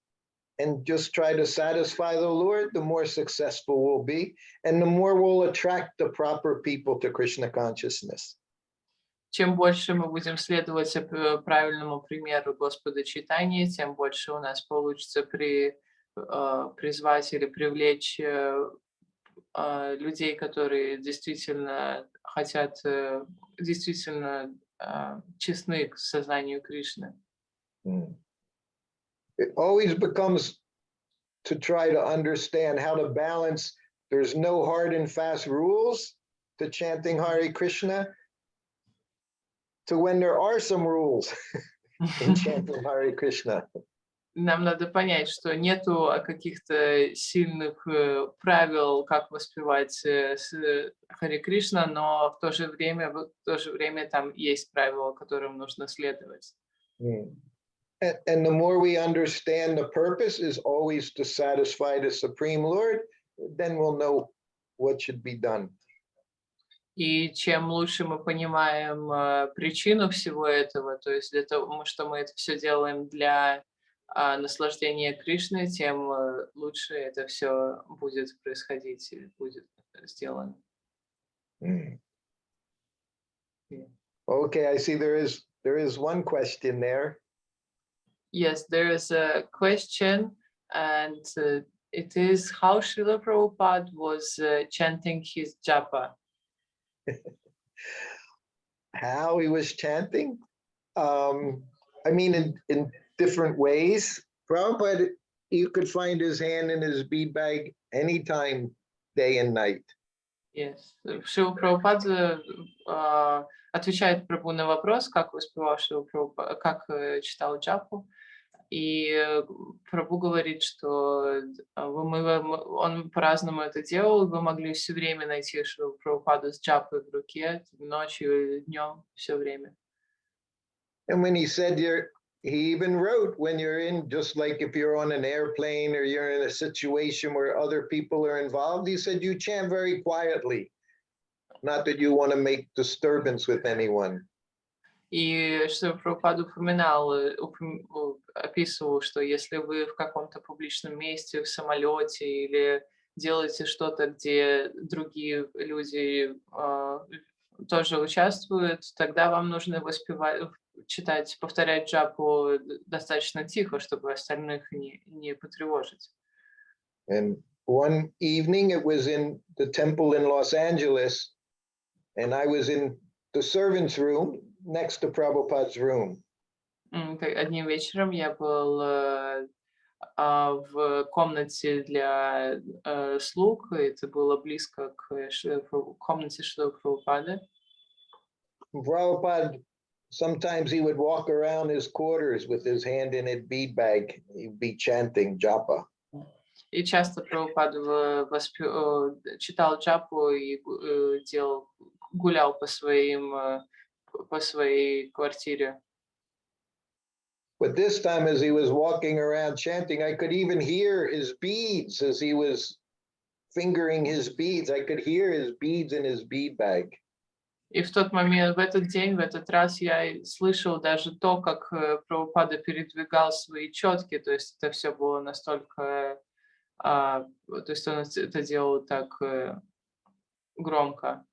and just try to satisfy the Lord, the more successful we'll be, and the more we'll attract the proper people to Krishna consciousness. Чем больше мы будем следовать правильному примеру Господа Чайтаньи, тем больше у нас получится призвать или привлечь людей, которые действительно хотят, действительно честны к сознанию Кришны. It always becomes to try to understand how to balance. There's no hard and fast rules to chanting Hare Krishna, to when there are some rules in chanting Hare Krishna. Нам надо понять, что нету каких-то сильных правил, как воспевать Харе Кришна, но в то же время там есть правила, которым нужно следовать. And the more we understand the purpose is always to satisfy the Supreme Lord, then we'll know what should be done. И чем лучше мы понимаем причину всего этого, то есть для того, что мы это все делаем для наслаждения Кришны, тем лучше это все будет происходить и будет сделано. Okay, I see there is one question there. Yes, there is a question, and it is how Srila Prabhupada was chanting his japa. How he was chanting? I mean, in different ways. Prabhupada, you could find his hand in his bead bag anytime, day and night. Yes. Шрила Прабхупада отвечает Прабху на вопрос, как воспевал Шрила Прабхупада, как читал джапу. И Прабху говорит, что он по-разному это делал. Вы могли все время найти Шрилу Прабхупаду с джапой в руке, ночью и днем, все время. And when he said he even wrote when you're in, just like if you're on an airplane or you're in a situation where other people are involved, he said you chant very quietly, not that you want to make disturbance with anyone. И что Прабхупад описывал, что если вы в каком-то публичном месте, в самолете или делаете что-то, где другие люди тоже участвуют, тогда вам нужно читать, повторять джапу достаточно тихо, чтобы остальных не потревожить. And one evening it was in the temple in Los Angeles, and I was in the servants' room next to Prabhupada's room. Одним вечером я был в комнате для слуг, это было близко к комнате Шрилы Прабхупады. Prabhupada, sometimes he would walk around his quarters with his hand in a bead bag. He'd be chanting japa. И часто Прабхупад читал джапу и гулял по своей квартире. But this time, as he was walking around chanting, I could even hear his beads as he was fingering his beads. I could hear his beads in his bead bag. И в тот момент, в этот день, в этот раз я и слышал даже то, как Прабхупада передвигал свои четки, то есть это все было настолько, то есть он это делал так громко.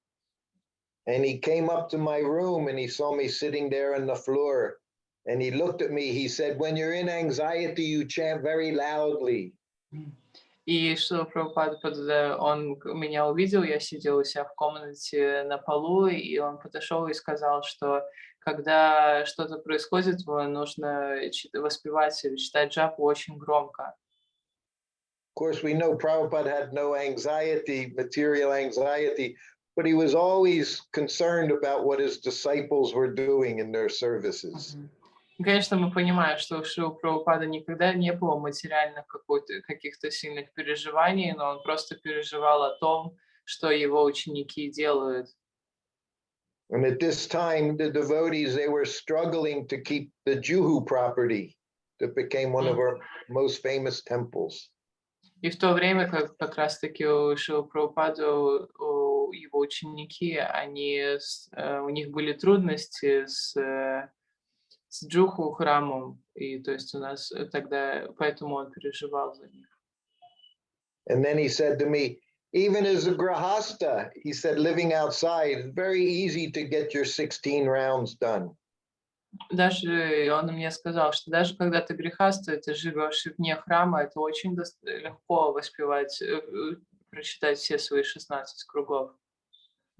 And he came up to my room and he saw me sitting there on the floor. And he looked at me. He said, when you're in anxiety, you chant very loudly. И что Прабхупада, он меня увидел, я сидел у себя в комнате на полу, и он подошел и сказал, что когда что-то происходит, нужно воспевать или читать джапу очень громко. Of course, we know Prabhupada had no anxiety, material anxiety, but he was always concerned about what his disciples were doing in their services. И, конечно, мы понимаем, что у Шрила Прабхупады никогда не было материальных каких-то сильных переживаний, но он просто переживал о том, что его ученики делают. And at this time, the devotees, they were struggling to keep the Juhu property that became one of our most famous temples. И в то время, как раз-таки у Шрила Прабхупады, у его ученики, у них были трудности с Джуху храмом, и то есть у нас тогда, поэтому он переживал за них. And then he said to me, even as a grahasta, he said, living outside, it's very easy to get your 16 rounds done. Даже он мне сказал, что даже когда ты грехаста, ты живешь вне храма, это очень легко воспевать, прочитать все свои 16 кругов.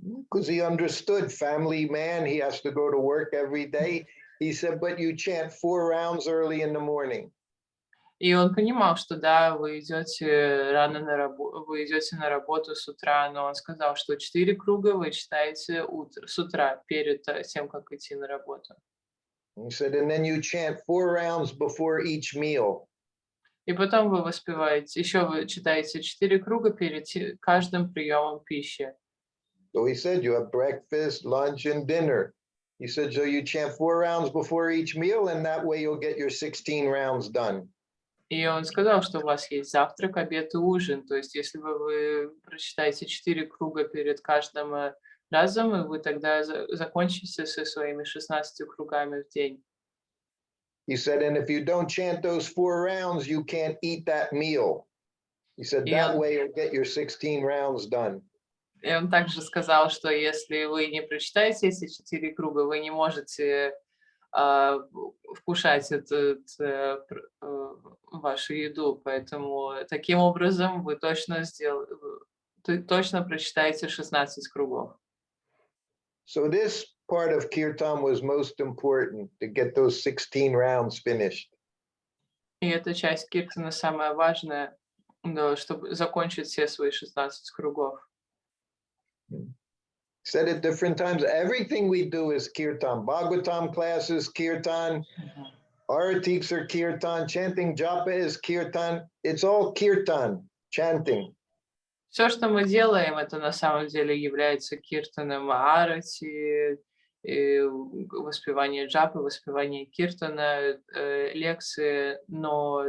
Because he understood, family man, he has to go to work every day. He said, but you chant 4 rounds early in the morning. И он понимал, что да, вы идете рано вы идете на работу с утра, но он сказал, что 4 круга вы читаете с утра, перед тем, как идти на работу. He said, and then you chant 4 rounds before each meal. И потом вы еще вы читаете 4 круга перед каждым приемом пищи. So he said, you have breakfast, lunch, and dinner. He said, so you chant 4 rounds before each meal, and that way you'll get your 16 rounds done. И он сказал, что у вас есть завтрак, обед и ужин. То есть если вы прочитаете 4 круга перед каждым разом, и вы тогда закончите со своими 16 кругами в день. He said, and if you don't chant those 4 rounds, you can't eat that meal. He said, that way you'll get your 16 rounds done. И он также сказал, что если вы не прочитаете эти 4 круга, вы не можете вкушать вашу еду. Поэтому таким образом вы точно прочитаете 16 кругов. So this part of kirtan was most important, to get those 16 rounds finished. И эта часть киртана самая важная, чтобы закончить все свои 16 кругов. Said at different times, everything we do is kirtan. Bhagavatam classes, kirtan. Aratiks are kirtan. Chanting japa is kirtan. It's all kirtan, chanting. Все, что мы делаем, это на самом деле является киртаном арати, воспевание джапы, воспевание киртана, лекции, но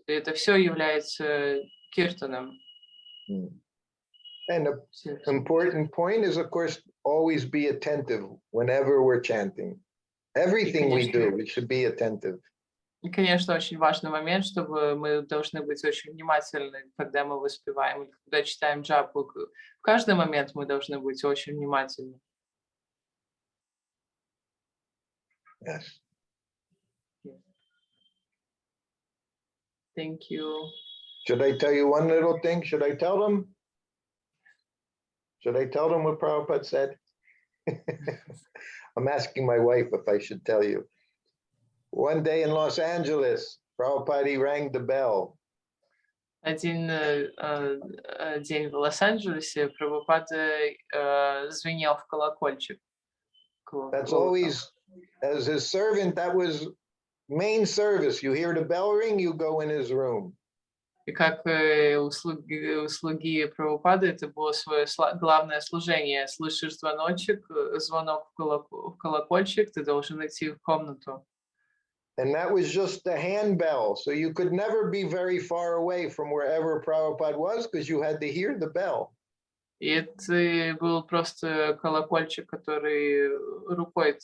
это все является киртаном. And the important point is, of course, always be attentive whenever we're chanting. Everything we do, we should be attentive. И, конечно, очень важный момент, чтобы мы должны быть очень внимательны, когда мы воспеваем, или когда читаем джапу. В каждый момент мы должны быть очень внимательны. Yes. Thank you. Should I tell you one little thing? Should I tell them? Should I tell them what Prabhupada said? I'm asking my wife if I should tell you. One day in Los Angeles, Prabhupada, he rang the bell. Один день в Лос-Анджелесе Прабхупада звенел в колокольчик. That's always, as his servant, that was main service. You hear the bell ring, you go in his room. И как услуги Прабхупады, это было свое главное служение. Слышишь звонок в колокольчик, ты должен идти в комнату. And that was just the handbell. So you could never be very far away from wherever Prabhupada was, because you had to hear the bell. И это был просто колокольчик, который рукой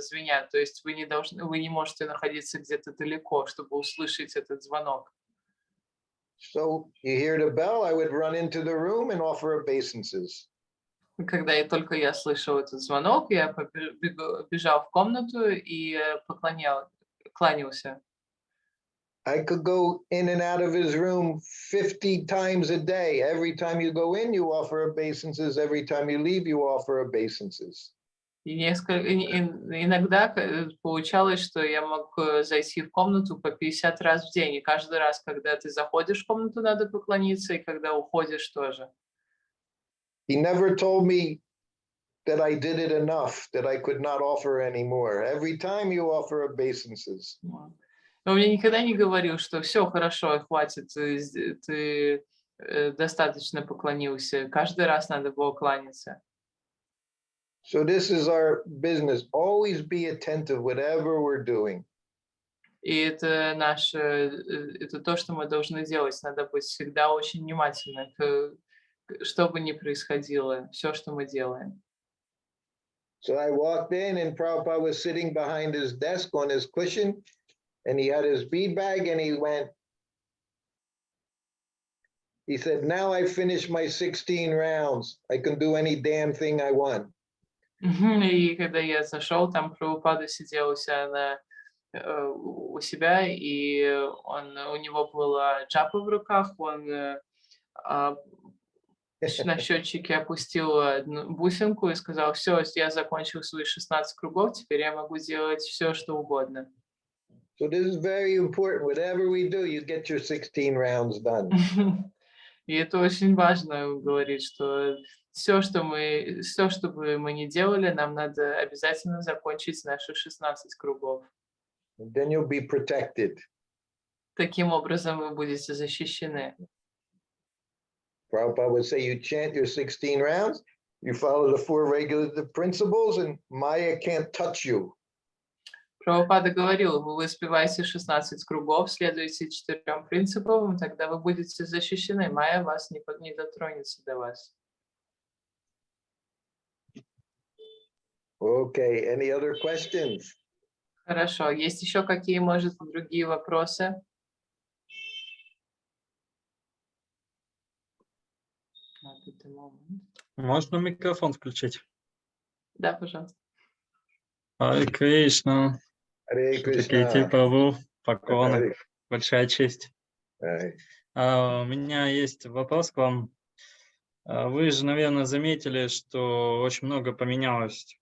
звенят. То есть вы не можете находиться где-то далеко, чтобы услышать этот звонок. So you hear the bell, I would run into the room and offer obeisances. Когда только я слышал этот звонок, я бежал в комнату и кланялся. I could go in and out of his room 50 times a day. Every time you go in, you offer obeisances. Every time you leave, you offer obeisances. И иногда получалось, что я мог зайти в комнату по 50 раз в день. И каждый раз, когда ты заходишь в комнату, надо поклониться, и когда уходишь тоже. He never told me that I did it enough, that I could not offer anymore. Every time you offer obeisances. Но он мне никогда не говорил, что все хорошо, хватит, ты достаточно поклонился. Каждый раз надо было кланяться. So this is our business. Always be attentive, whatever we're doing. И это это то, что мы должны делать. Надо быть всегда очень внимательны, что бы ни происходило, все, что мы делаем. So I walked in and Prabhupada was sitting behind his desk on his cushion and he had his bead bag and he said, now I finished my 16 rounds. I can do any damn thing I want. И когда я зашел, там Прабхупада сидел у себя и у него была джапа в руках, он на счетчике опустил бусинку и сказал: все, я закончил свои 16 кругов, теперь я могу делать все, что угодно. So this is very important. Whatever we do, you get your 16 rounds done. И это очень важно говорить, что все, что бы мы ни делали, нам надо обязательно закончить наши 16 кругов. And then you'll be protected. Таким образом вы будете защищены. Prabhupada would say, you chant your 16 rounds, you follow the 4 regulative principles, and Maya can't touch you. Прабхупада говорил: вы воспеваете 16 кругов, следуете 4 принципам, тогда вы будете защищены. Майя вас не дотронется до вас. Okay, any other questions? Хорошо. Есть еще какие, может, другие вопросы? Можно микрофон включить? Да, пожалуйста. Харе Кришна. Hare Шрутакирти Krishna. Прабху, поклоны. Hare- Большая честь. Hare. У меня есть вопрос к вам. Вы же, наверное, заметили, что очень много поменялось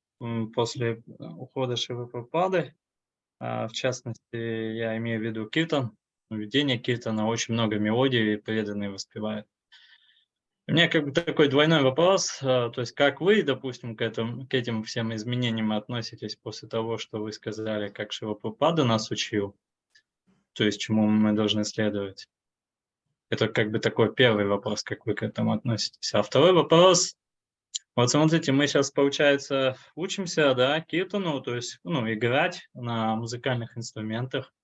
после ухода Шрилы Прабхупады. В частности, я имею в виду киртан, ведение киртана, очень много мелодий преданные воспевают. У меня как бы такой двойной вопрос, то есть как вы, допустим, к этим всем изменениям относитесь после того, что вы сказали, как Шрила Прабхупада нас учил, то есть чему мы должны следовать? Это как бы такой первый вопрос, как вы к этому относитесь. А второй вопрос, вот смотрите, мы сейчас, получается, учимся, да, киртану, то есть, играть на музыкальных инструментах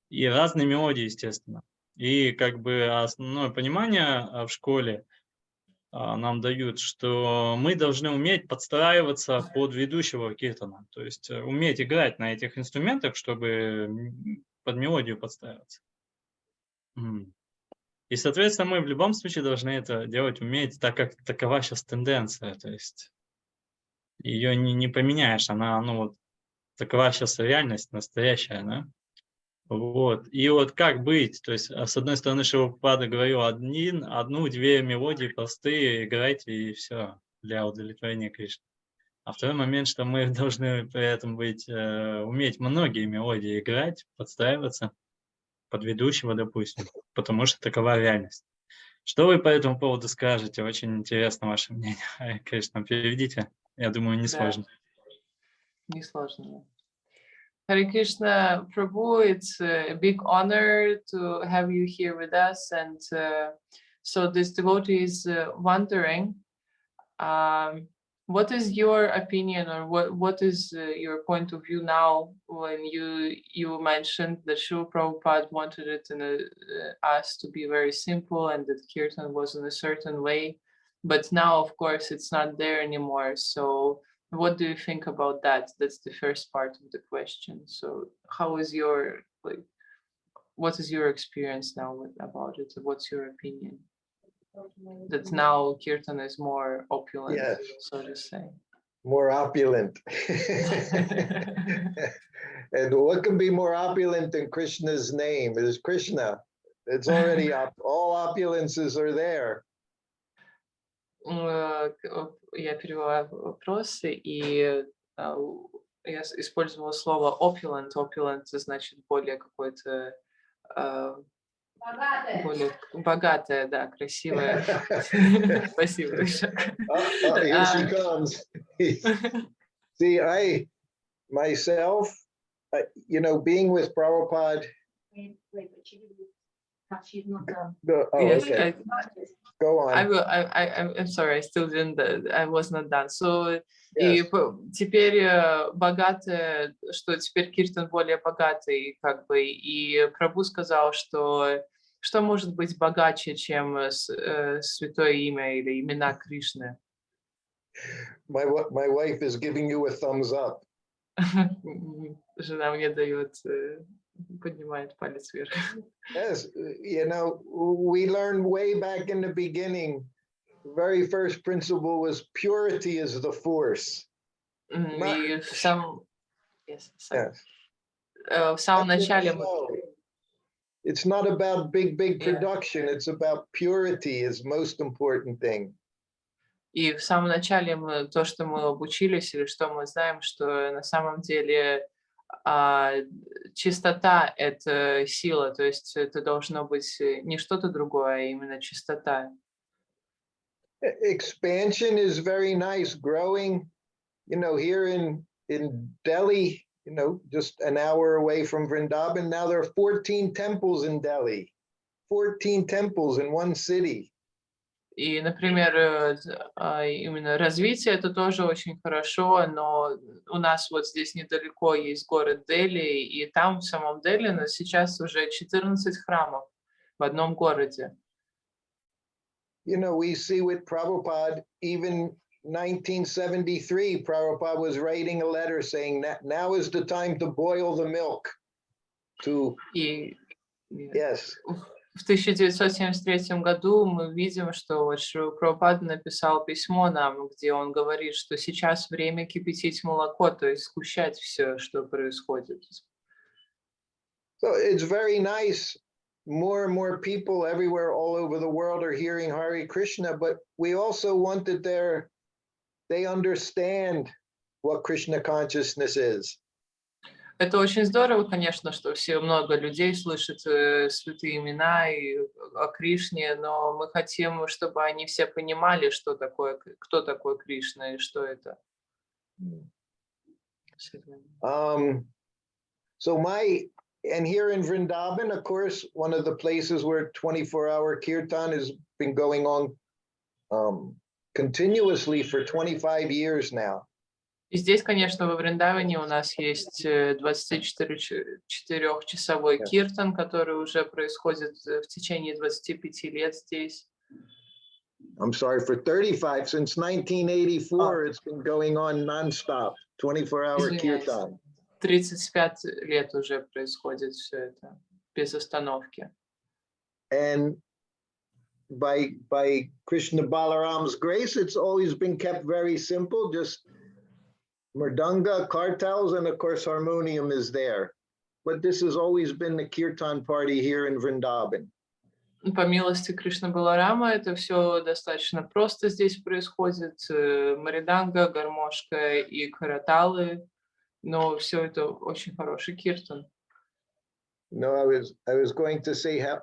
и разные мелодии, естественно. И как бы основное понимание в школе нам дают, что мы должны уметь подстраиваться под ведущего киртана, то есть уметь играть на этих инструментах, чтобы под мелодию подстраиваться. И, соответственно, мы в любом случае должны это делать, уметь, так как такова сейчас тенденция, то есть ее не поменяешь, она, такова сейчас реальность настоящая, да? Вот. И вот как быть? То есть, с одной стороны, Шрила Прабхупада говорил, одну-две мелодии простые, играйте, и все, для удовлетворения Кришны. А второй момент, что мы должны при этом уметь многие мелодии играть, подстраиваться под ведущего, допустим, потому что такова реальность. Что вы по этому поводу скажете? Очень интересно ваше мнение. Кришна, переведите. Я думаю, несложно. Да. Несложно. Hare Krishna, Prabhu, it's a big honor to have you here with us. And so this devotee is wondering, what is your opinion, or what is your point of view now when you mentioned that Srila Prabhupada wanted it in us to be very simple and that Kirtan was in a certain way. but now, of course, it's not there anymore. So what do you think about that? That's the first part of the question. So how is your, like, what is your experience now about it? What's your opinion? That now Kirtan is more opulent, Yes. so to say. More opulent. And what can be more opulent than Krishna's name? It is Krishna. It's already all opulences are there. Я перевела вопросы, и я использовала слово opulent. Opulent значит более какой-то, более богатое, да, красивое. Спасибо большое. Here she comes. See, I myself, you know, being with Prabhupada. Yes, Okay. Go on. I'm sorry, I still didn't, I was not done. So, Yes. и теперь богатое, что теперь Киртан более богатый, как бы, и Прабhu сказал, что может быть богаче, чем святое имя или имена Кришны. My wife is giving you a thumbs up. Жена мне дает, поднимает палец вверх. Yes, you know, we learned way back in the beginning, the very first principle was purity is the force. И в самом Yes. в самом начале It's not about big production. It's about purity is most important thing. И в самом начале то, что мы обучились, или что мы знаем, что на самом деле чистота — это сила, то есть это должно быть не что-то другое, а именно чистота. Expansion is very nice, growing, you know, here in Delhi, you know, just an hour away from Vrindavan. Now there are 14 temples in Delhi, 14 temples in one city. И, например, именно развитие — это тоже очень хорошо, но у нас вот здесь недалеко есть город Дели, и там в самом Дели сейчас уже 14 храмов в одном городе. You know, we see with Prabhupada, even 1973, Prabhupada was writing a letter saying that now is the time to boil the milk. И Yes. в 1973 году мы видим, что вот Прабхупада написал письмо нам, где он говорит, что сейчас время кипятить молоко, то есть сгущать все, что происходит. So it's very nice. More and more people everywhere all over the world are hearing Hare Krishna, but we also want that they understand what Krishna consciousness is. Это очень здорово, конечно, что много людей слышат святые имена и о Кришне, но мы хотим, чтобы они все понимали, что такое, кто такой Кришна и что это. So and here in Vrindavan, of course, one of the places where 24-hour kirtan has been going on continuously for 25 years now. И здесь, конечно, во Вриндаване у нас есть 24-часовой киртан, который уже происходит в течение 25 лет здесь. I'm sorry, for 35, since 1984, it's been going on nonstop, 24-hour kirtan. 35 лет уже происходит все это, без остановки. And by Krishna Balaram's grace, it's always been kept very simple, just mridanga, kartals, and of course harmonium is there. But this has always been the kirtan party here in Vrindavan. По милости Кришны Баларама это все достаточно просто здесь происходит. Мариданга, гармошка и караталы, но все это очень хороший киртан. No, I was going to say how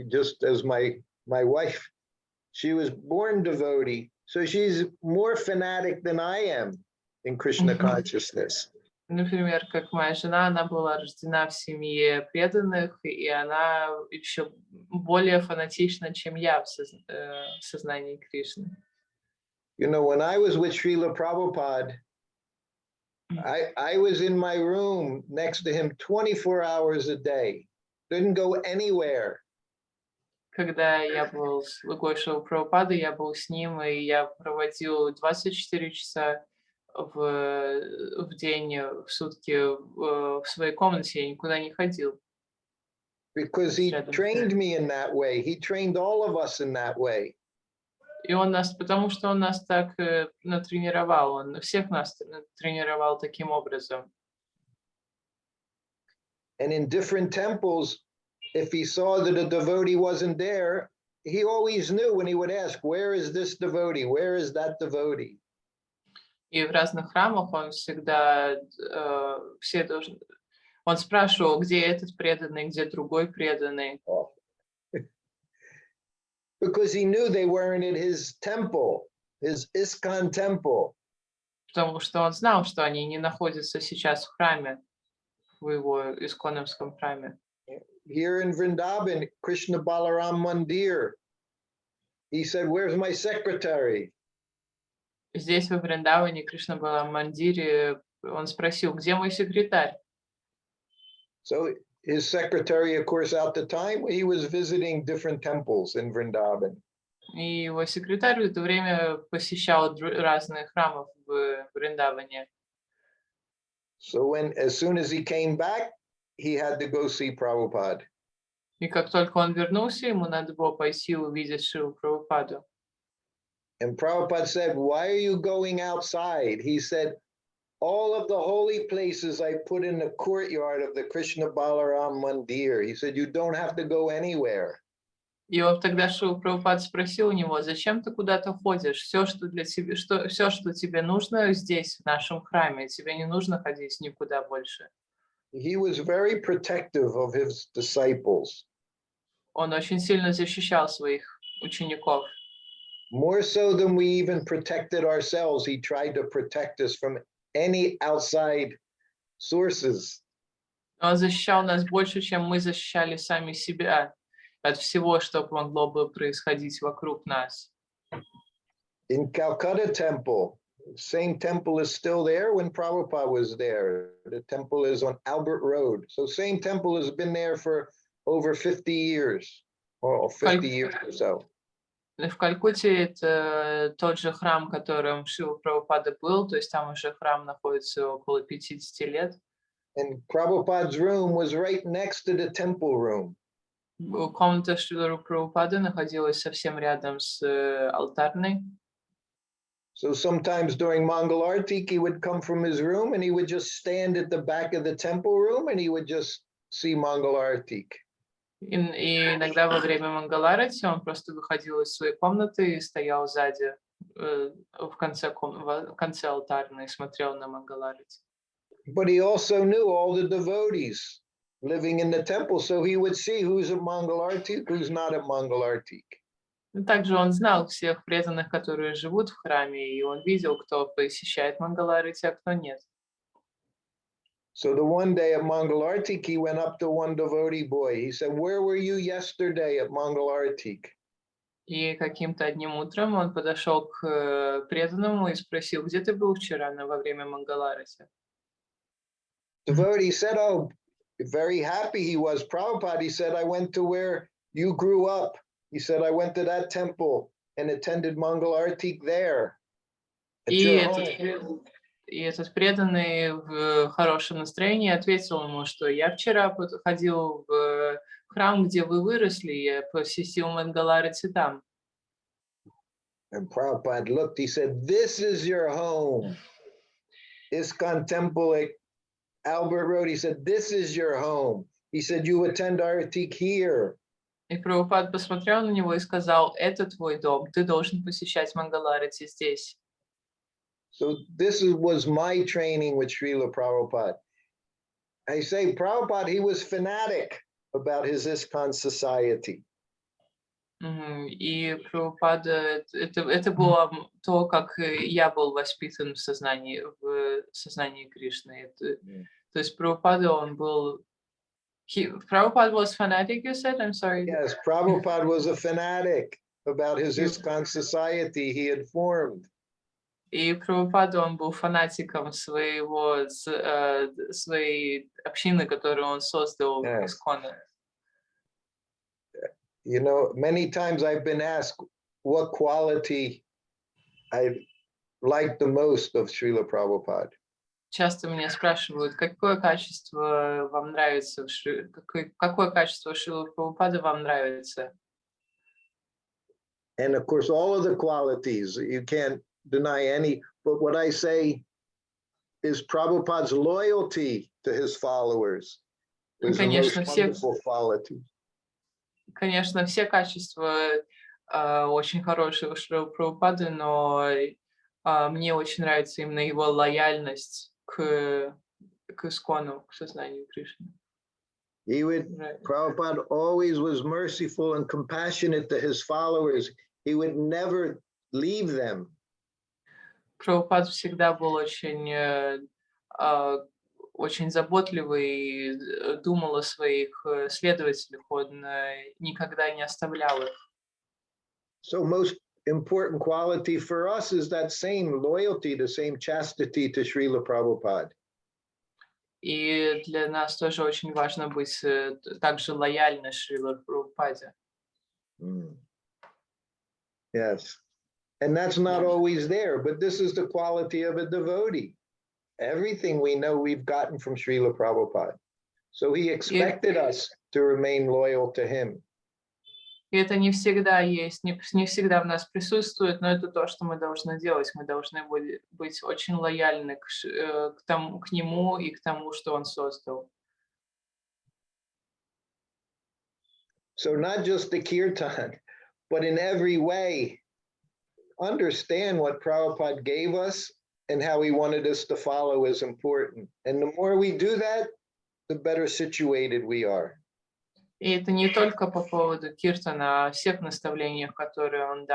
just as my wife, she was born devotee, so she's more fanatic than I am in Krishna consciousness. Например, как моя жена, она была рождена в семье преданных, и она еще более фанатична, чем я в сознании Кришны. You know, when I was with Srila Prabhupada, I was in my room next to him 24 hours a day, didn't go anywhere. Когда я был с Гошей Прабхупады, я был с ним, и я проводил 24 часа в день, в сутки в своей комнате, я никуда не ходил. because he Рядом. trained me in that way. He trained all of us in that way. И он нас, потому что он нас так натренировал, он всех нас тренировал таким образом. And in different temples, if he saw that a devotee wasn't there, he always knew when he would ask, where is this devotee? Where is that devotee? И в разных храмах он всегда, он спрашивал, где этот преданный, где другой преданный. Because he knew they weren't in his temple, his ISKCON temple. Потому что он знал, что они не находятся сейчас в храме, в его исконовском храме. Here in Vrindavan, Krishna Balaram Mandir, he said, where's my secretary? Здесь, во Вриндаване, Кришна была в Мандире, он спросил, где мой секретарь? So his secretary, of course, at the time, he was visiting different temples in Vrindavan. И его секретарь в это время посещал разные храмы в Вриндаване. So as soon as he came back, he had to go see Prabhupada. И как только он вернулся, ему надо было пойти увидеть Шрилу Прабхупаду. And Prabhupada said, why are you going outside? He said, all of the holy places I put in the courtyard of the Krishna Balaram Mandir. He said, you don't have to go anywhere. И он тогда Шрила Прабхупада спросил у него, зачем ты куда-то ходишь? Все, что тебе нужно здесь, в нашем храме. Тебе не нужно ходить никуда больше. He was very protective of his disciples. Он очень сильно защищал своих учеников. More so than we even protected ourselves, he tried to protect us from any outside sources. Он защищал нас больше, чем мы защищали сами себя от всего, что могло бы происходить вокруг нас. In Calcutta temple, same temple is still there when Prabhupada was there. The temple is on Albert Road. So same temple has been there for over 50 years, or 50 years or so. В Калькутте это тот же храм, которым Шрила Прабхупада был, то есть там уже храм находится около 50 лет. And Prabhupada's room was right next to the temple room. Комната Шрилы Прабхупады находилась совсем рядом с алтарной. So sometimes during Mangalartik, he would come from his room and he would just stand at the back of the temple room and he would just see Mangalartik. И иногда во время Мангаларати он просто выходил из своей комнаты и стоял сзади, в конце алтарной, и смотрел на Мангаларати. But he also knew all the devotees living in the temple, so he would see who's at Mangalartik, who's not at Mangalartik. Также он знал всех преданных, которые живут в храме, и он видел, кто посещает Мангаларати, а кто нет. So the one day at Mangalartik, he went up to one devotee boy. He said, where were you yesterday at Mangalartik? И каким-то одним утром он подошел к преданному и спросил, где ты был вчера во время Мангаларати? Devotee said, oh, very happy he was. Prabhupada, he said, I went to where you grew up. He said, I went to that temple and attended Mangalartik there. At your home. И этот преданный в хорошем настроении ответил ему, что я вчера ходил в храм, где вы выросли, я посетил Мангаларати там. And Prabhupada looked, he said, this is your home. ISKCON temple at Albert Road, he said, this is your home. He said, you attend Artik here. И Прабхупад посмотрел на него и сказал, это твой дом, ты должен посещать Мангаларати здесь. So this was my training with Srila Prabhupada. I say, Prabhupada, he was fanatic about his ISKCON society. И Прабхупада, это было то, как я был воспитан в сознании Кришны. То есть Прабхупада, он был... Prabhupada was fanatic, you said? I'm sorry. Yes, Prabhupada was a fanatic about his ISKCON society he had formed. И Прабхупада, он был фанатиком своей общины, которую он создал в Исконе. You know, many times I've been asked what quality I like the most of Srila Prabhupada. Часто меня спрашивают, какое качество вам нравится, какое качество Шрилы Прабхупады вам нравится? And of course, all of the qualities, you can't deny any, but what I say is Prabhupada's loyalty to his followers is the most wonderful quality. Конечно, все качества очень хорошие у Шрилы Прабхупады, но мне очень нравится именно его лояльность к искону, к сознанию Кришны. Prabhupada always was merciful and compassionate to his followers. He would never leave them. Прабхупад всегда был очень заботливый и думал о своих следователях, он никогда не оставлял их. So most important quality for us is that same loyalty, the same chastity to Srila Prabhupada. И для нас тоже очень важно быть также лояльны Шриле Прабхупаде. Yes. And that's not always there, but this is the quality of a devotee. Everything we know we've gotten from Srila Prabhupada. So he expected us to remain loyal to him. И это не всегда есть, не всегда в нас присутствует, но это то, что мы должны делать. Мы должны быть очень лояльны к нему и к тому, что он создал. So not just the kirtan, but in every way, understand what Prabhupada gave us and how he wanted us to follow is important. And the more we do that, the better situated we are. И это не только по поводу киртана, а о всех наставлениях, которые он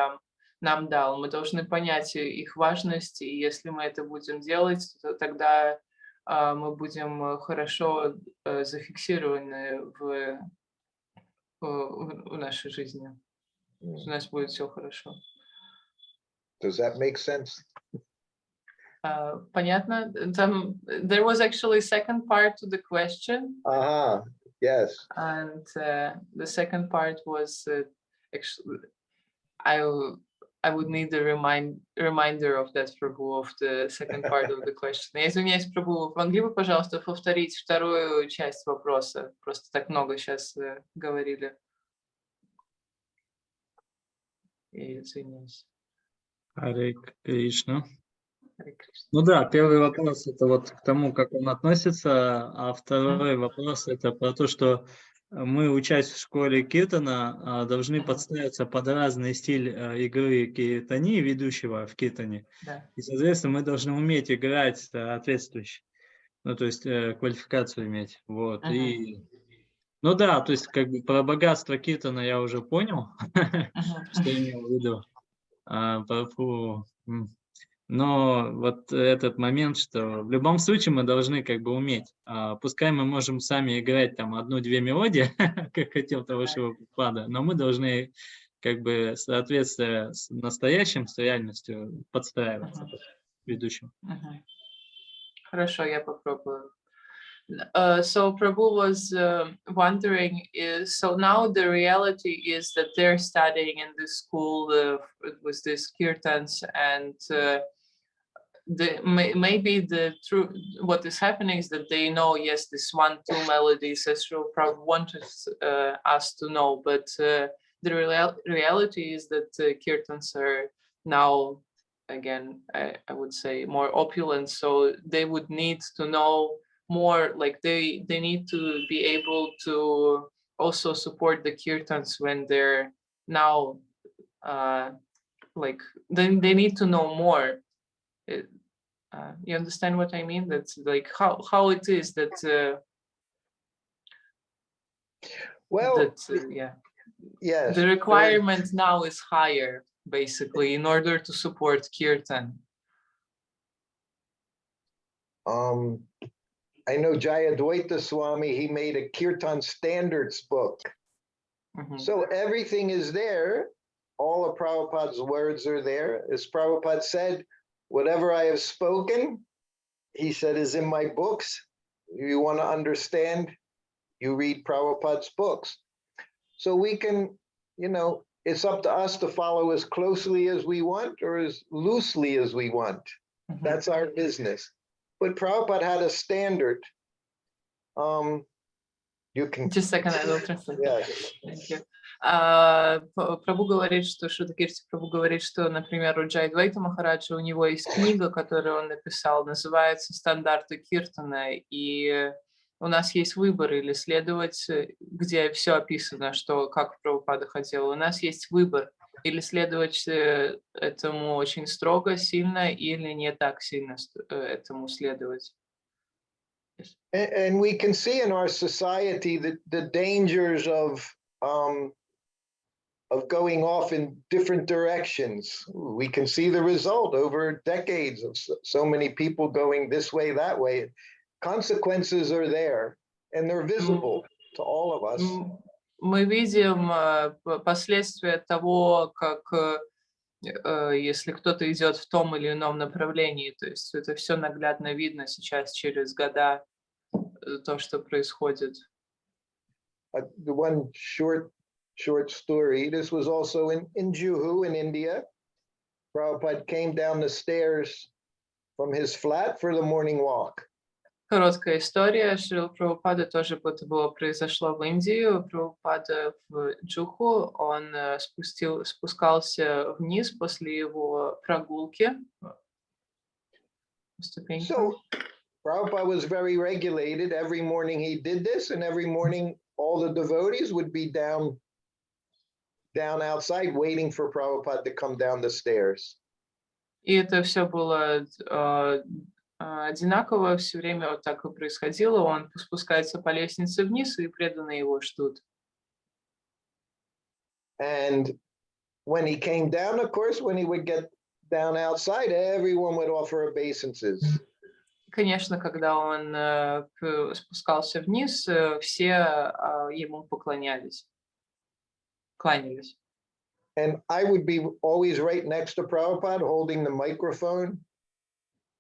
нам дал. Мы должны понять их важность, и если мы это будем делать, то тогда мы будем хорошо зафиксированы в нашей жизни. У нас будет все хорошо. Does that make sense? Понятно? There was actually a second part to the question. Yes. And the second part was actually, I would need a reminder of that, Prabhu, of the second part of the question. Я извиняюсь, Prabhu, могли бы, пожалуйста, повторить вторую часть вопроса? Просто так много сейчас говорили. Я извиняюсь. Харе Кришна. Ну да, первый вопрос это вот к тому, как он относится, а второй вопрос это про то, что мы, учась в школе киртана, должны подстраиваться под разный стиль игры киртани, ведущего в киртане. Да. И, соответственно, мы должны уметь играть соответствующе. Ну, то есть квалификацию иметь. Вот. И, ну да, то есть как бы про богатство киртана я уже понял, что имел в виду. Но вот этот момент, что в любом случае мы должны как бы уметь. Пускай мы можем сами играть там 1-2 мелодии, как хотел того Прабхупада, но мы должны как бы соответствие с настоящим, с реальностью подстраиваться под ведущим. Хорошо, я попробую. So Prabhu was wondering, so now the reality is that they're studying in this school with these kirtans, and maybe the true what is happening is that they know, yes, this 1-2 melodies as Srila Prabhupada wanted us to know, but the reality is that kirtans are now, again, I would say, more opulent, so they would need to know more, like they need to be able to also support the kirtans when they're now like they need to know more. You understand what I mean? That's like how it is that yes, the requirement now is higher, basically, in order to support kirtan. I know Jayadvaita Swami, he made a Kirtan standards book. So everything is there. All of Prabhupada's words are there. As Prabhupada said, whatever I have spoken, he said, is in my books. If you want to understand, you read Prabhupada's books. So we can you know, it's up to us to follow as closely as we want or as loosely as we want. Мгм. That's our business. But Prabhupada had a standard. You can, Just a second, I will translate. yes. Thank you. Прабху говорит, что Шрутакирти Прабху говорит, что, например, у Джайдвайта Махараджа у него есть книга, которую он написал, называется «Стандарты Киртана», и у нас есть выбор или следовать, где все описано, что как Прабхупада хотел. У нас есть выбор или следовать этому очень строго, сильно, или не так сильно этому следовать. And we can see in our society that the dangers of going off in different directions. We can see the result over decades of so many people going this way, that way. Consequences are there, and they're visible to all of us. Мы видим последствия того, как если кто-то идет в том или ином направлении, то есть это все наглядно видно сейчас через года, то, что происходит. The one short story, this was also in Juhu in India. Prabhupada came down the stairs from his flat for the morning walk. Короткая история. Шрила Прабхупада тоже это было произошло в Индии. Прабхупада в Джуху, он спускался вниз после его прогулки. So Prabhupada was very regulated. Every morning he did this, and every morning all the devotees would be down outside waiting for Prabhupada to come down the stairs. И это все было одинаково, все время вот так и происходило. Он спускается по лестнице вниз, и преданные его ждут. And when he came down, of course, when he would get down outside, everyone would offer obeisances. Конечно, когда он спускался вниз, все ему кланялись. And I would be always right next to Prabhupada holding the microphone.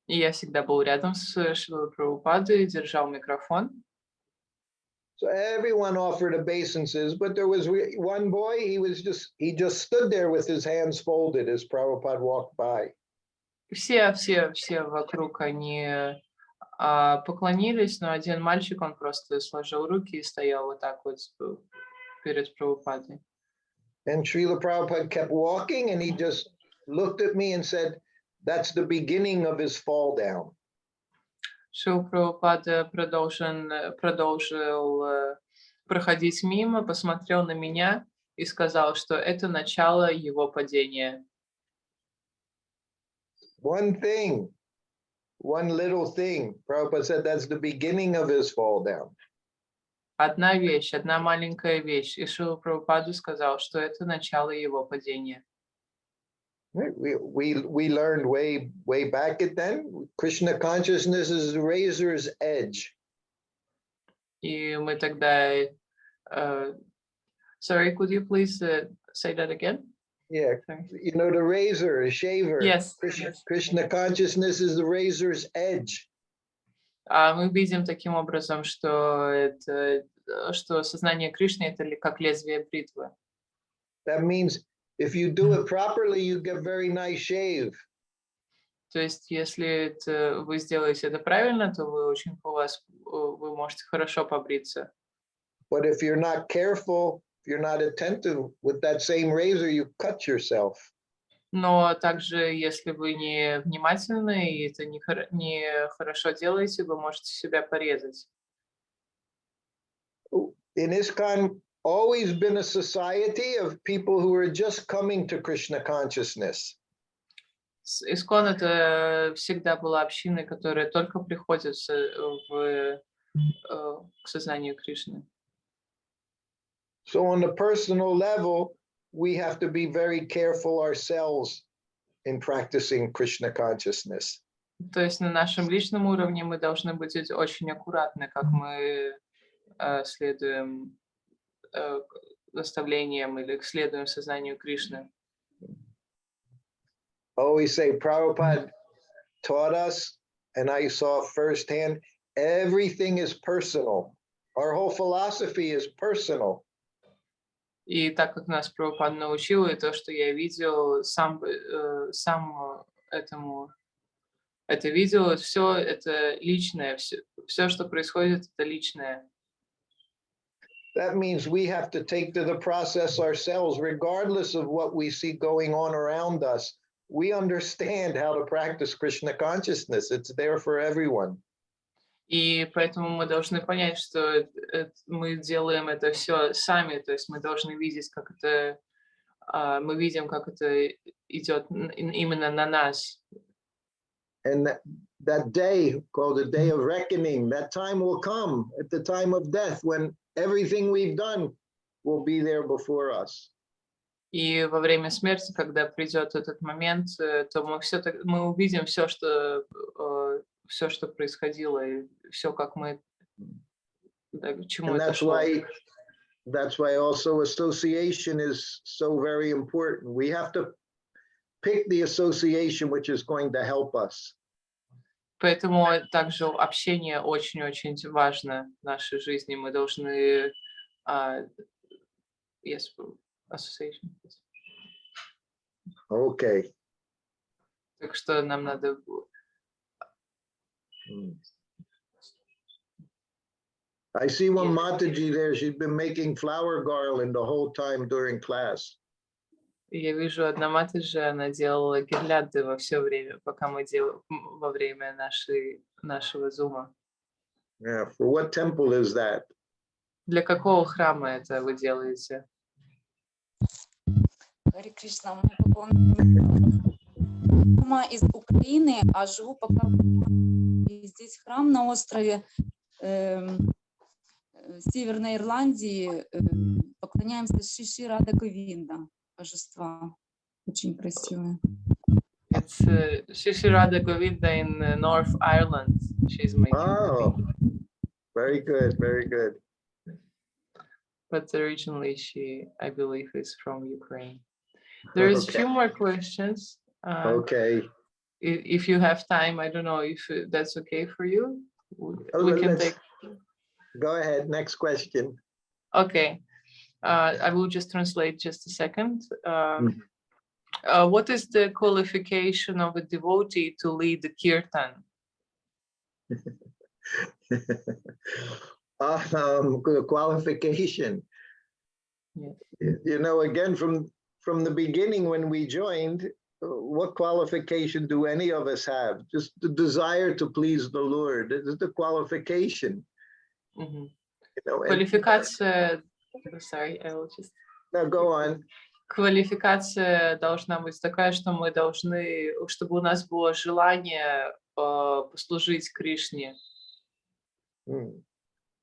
И я всегда был рядом с Шрилой Прабхупадой, держал микрофон. So everyone offered obeisances, but there was one boy, he just stood there with his hands folded as Prabhupada walked by. Все вокруг, они поклонились, но один мальчик, он просто сложил руки и стоял вот так вот перед Прабхупадой. And Srila Prabhupada kept walking, and he just looked at me and said, that's the beginning of his fall down. Шрила Прабхупада продолжил проходить мимо, посмотрел на меня и сказал, что это начало его падения. One little thing, Prabhupada said that's the beginning of his fall down. Одна вещь, одна маленькая вещь. И Шрила Прабхупада сказал, что это начало его падения. We learned way back at then, Krishna consciousness is the razor's edge. И мы тогда... sorry, could you please say that again? Yeah, Sorry. you know, the razor, the shaver. Yes. Krishna consciousness is the razor's edge. Мы видим таким образом, что сознание Кришны — это как лезвие бритвы. That means if you do it properly, you get very nice shave. То есть, если вы сделаете это правильно, то вы можете хорошо побриться. But if you're not careful, if you're not attentive with that same razor, you cut yourself. Но также, если вы не внимательны и это не хорошо делаете, вы можете себя порезать. In ISKCON, always been a society of people who are just coming to Krishna consciousness. Искон — это всегда была община, которая только приходит к сознанию Кришны. So on the personal level, we have to be very careful ourselves in practicing Krishna consciousness. То есть на нашем личном уровне мы должны быть очень аккуратны, как мы следуем наставлениям или следуем сознанию Кришны. Always say, Prabhupada taught us, and I saw firsthand, everything is personal. Our whole philosophy is personal. И так как нас Прабхупада научил, и то, что я видел, сам это видел, все это личное, все, что происходит, это личное. That means we have to take to the process ourselves, regardless of what we see going on around us. We understand how to practice Krishna consciousness. It's there for everyone. И поэтому мы должны понять, что мы делаем это все сами, то есть мы должны видеть, как это, мы видим, как это идет именно на нас. And that day called the day of reckoning, that time will come at the time of death when everything we've done will be there before us. И во время смерти, когда придет этот момент, то мы увидим все, что происходило, и все, как мы, к чему And это шло. that's why also association is so very important. We have to pick the association which is going to help us. Поэтому также общение очень-очень важно в нашей жизни. Мы должны yes, association. Okay. Так что нам надо. I see one Mataji there. She's been making flower garland the whole time during class. Я вижу, одна Матаджи, она делала гирлянды во все время, пока мы делали во время нашего зума. Yeah. For what temple is that? Для какого храма это вы делаете? Харе Кришна, мы из Украины, а живу пока и здесь храм на острове Северной Ирландии, поклоняемся Шиши Рада Говинда, божества, очень красивое. It's Shishi Radha Govinda in North Ireland. She's making. Oh, very good, very good. But originally she, I believe, is from Ukraine. There's a few more questions. Okay. If you have time, I don't know if that's okay for you. Oh, We can take. Go ahead. Next question. Okay. I will just translate just a second. What is the qualification of a devotee to lead the kirtan? Qualification. Yes. You know, again, from the beginning when we joined, what qualification do any of us have? Just the desire to please the Lord. This is the qualification. Mm-hmm. You know, Квалификация. Sorry, I will just. No, go on. Квалификация должна быть такая, что мы должны, чтобы у нас было желание послужить Кришне.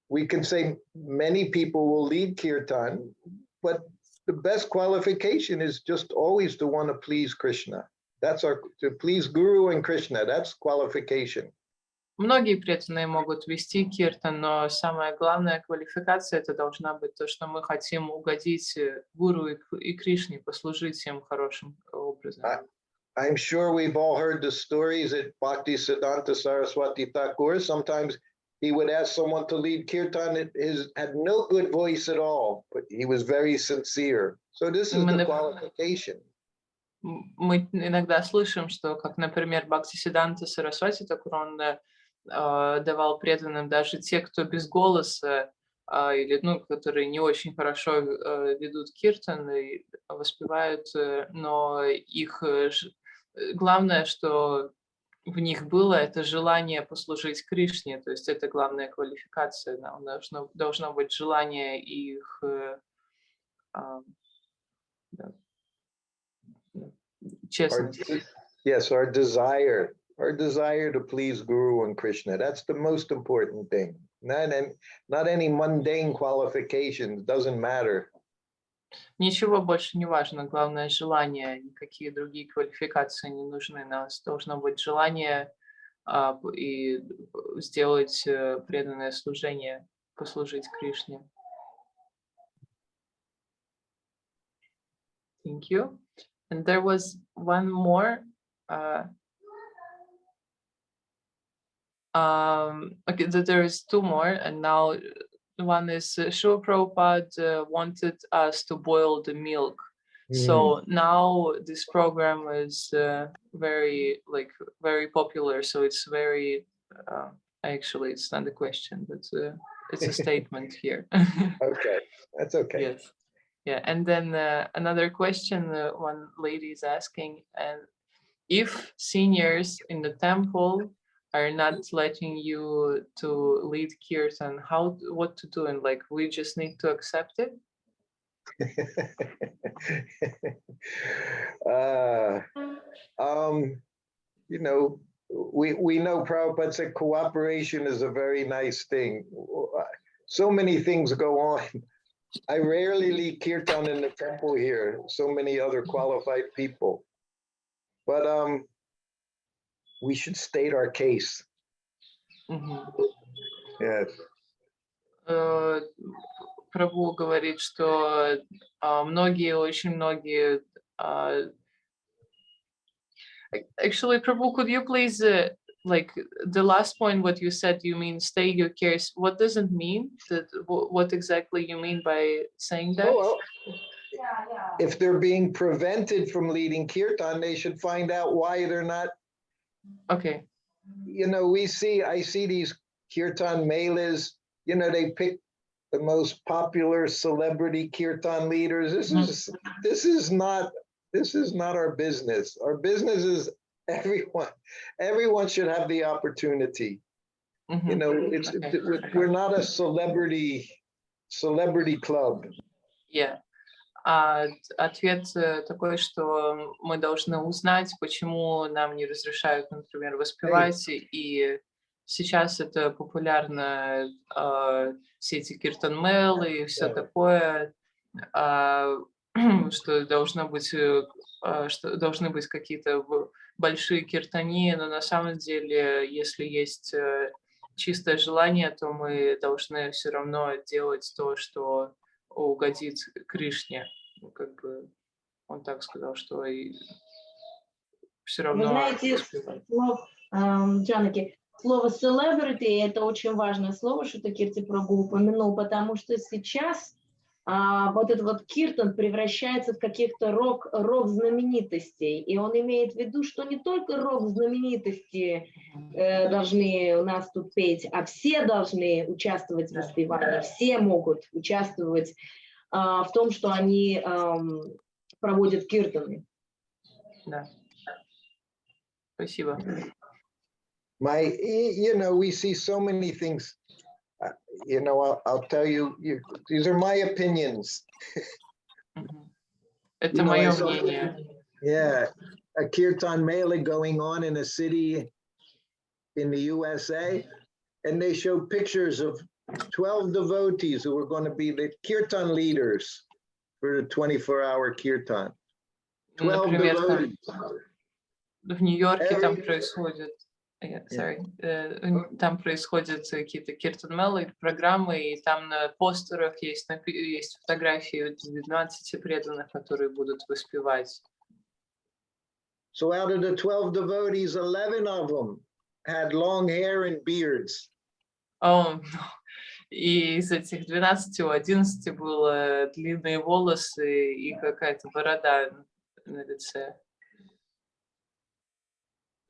We can say many people will lead kirtan, but the best qualification is just always to want to please Krishna. That's to please Guru and Krishna. That's qualification. Многие преданные могут вести киртан, но самая главная квалификация это должна быть то, что мы хотим угодить Гуру и Кришне, послужить им хорошим образом. I'm sure we've all heard the stories at Bhaktisiddhanta Saraswati Thakur. Sometimes he would ask someone to lead kirtan. Had no good voice at all, but he was very sincere. So this is the qualification. Мы иногда слышим, что, как, например, Бхактисиддханта Сарасвати Тхакур, он давал преданным даже те, кто без голоса или, которые не очень хорошо ведут киртан и воспевают, но их главное, что в них было, это желание послужить Кришне, то есть это главная квалификация, должно быть желание их честности. Yes, our desire to please Guru and Krishna. That's the most important thing. Not any mundane qualifications, doesn't matter. Ничего больше не важно, главное желание, никакие другие квалификации не нужны. У нас должно быть желание и сделать преданное служение, послужить Кришне. Thank you. And there was one more. Okay, there is two more, and now one is Srila Prabhupada wanted us to boil the milk. So now this program is very popular. So it's very actually it's not a question, but it's a statement here. Okay, that's okay. Yes. Yeah, and then another question one lady is asking, and if seniors in the temple are not letting you to lead kirtan, what to do? And like, we just need to accept it? You know, we know Prabhupada said cooperation is a very nice thing. So many things go on. I rarely lead kirtan in the temple here. So many other qualified people. But we should state our case. Yes. Прабhu говорит, что очень многие. Actually, Prabhu, could you please, like the last point, what you said, you mean state your case. What does it mean? What exactly you mean by saying that? Oh, well, if they're being prevented from leading kirtan, they should find out why they're not. Okay. You know, I see these kirtan melas, you know, they pick the most popular celebrity kirtan leaders. This is not our business. Our business is everyone should have the opportunity. You know, we're not a celebrity club. Yeah. Ответ такой, что мы должны узнать, почему нам не разрешают, например, воспевать, и сейчас это популярно, все эти киртан-мелы и все такое, что должны быть какие-то большие киртани, но на самом деле, если есть чистое желание, то мы должны все равно делать то, что угодит Кришне. Как бы он так сказал, что и все равно. Вы знаете, Джанаки, слово celebrity — это очень важное слово, Шрутакирти Прабху упомянул, потому что сейчас вот этот вот киртан превращается в каких-то рок-знаменитостей. И он имеет в виду, что не только рок-знаменитости должны у нас тут петь, а все должны участвовать в воспевании, все могут участвовать в том, что они проводят киртаны. Да. Спасибо. You know, we see so many things. You know, I'll tell you, these are my opinions. Это мое мнение. Yeah, a kirtan mela going on in a city in the USA, and they show pictures of 12 devotees who are going to be the kirtan leaders for the 24-hour kirtan. 12 Например, devotees. В Нью-Йорке там происходит, там происходят какие-то киртан-мелы, программы, и там на постерах есть фотографии 12 преданных, которые будут воспевать. So out of the 12 devotees, 11 of them had long hair and beards. И из этих 12 у 11 было длинные волосы и какая-то борода на лице.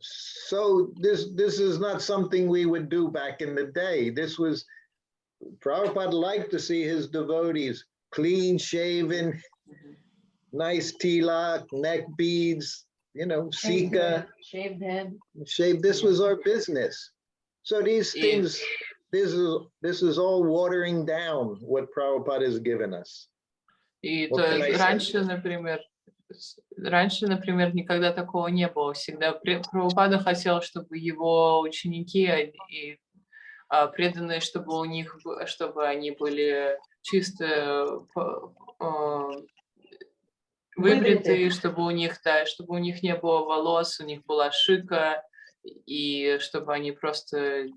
So this is not something we would do back in the day. This was, Prabhupada liked to see his devotees clean shaven, nice tilak, neck beads, you know, sika. Shaved head. This was our business. So these things, this is all watering down what Prabhupada has given us. И то раньше, например, никогда такого не было. Всегда Прабхупада хотел, чтобы его ученики и преданные, чтобы они были чисто выбритые, чтобы у них не было волос, у них была шика, и чтобы они просто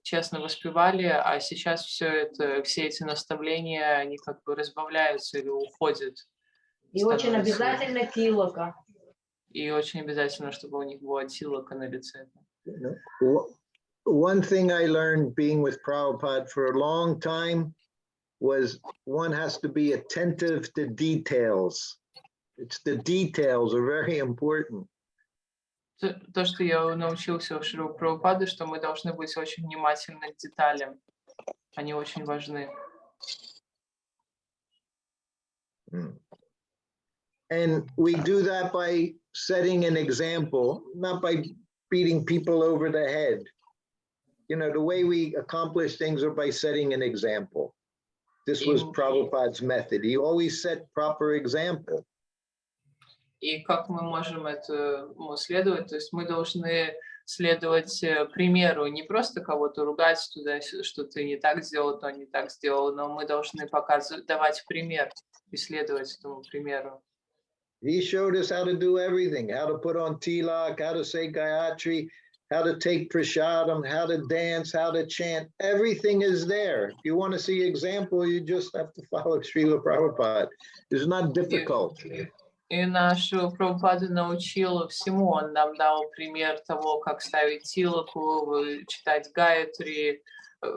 честно воспевали, а сейчас все эти наставления, они как бы разбавляются или уходят. И очень обязательно тилока. И очень обязательно, чтобы у них была тилока на лице. one thing I learned being with Prabhupada for a long time was one has to be attentive to details. It's the details are very important. То, что я научился у Шрила Прабхупады, что мы должны быть очень внимательны к деталям. Они очень важны. And we do that by setting an example, not by beating people over the head. You know, the way we accomplish things are by setting an example. This was Prabhupada's method. He always set proper example. И как мы можем этому следовать? То есть мы должны следовать примеру, не просто кого-то ругать туда, что ты не так сделал, то не так сделал, но мы должны показывать, давать пример и следовать этому примеру. He showed us how to do everything, how to put on tilak, how to say Gayatri, how to take prasadam, how to dance, how to chant. Everything is there. If you want to see example, you just have to follow Srila Prabhupada. It's not difficult. И наш Прабхупада научил всему. Он нам дал пример того, как ставить тилаку, читать гайатри,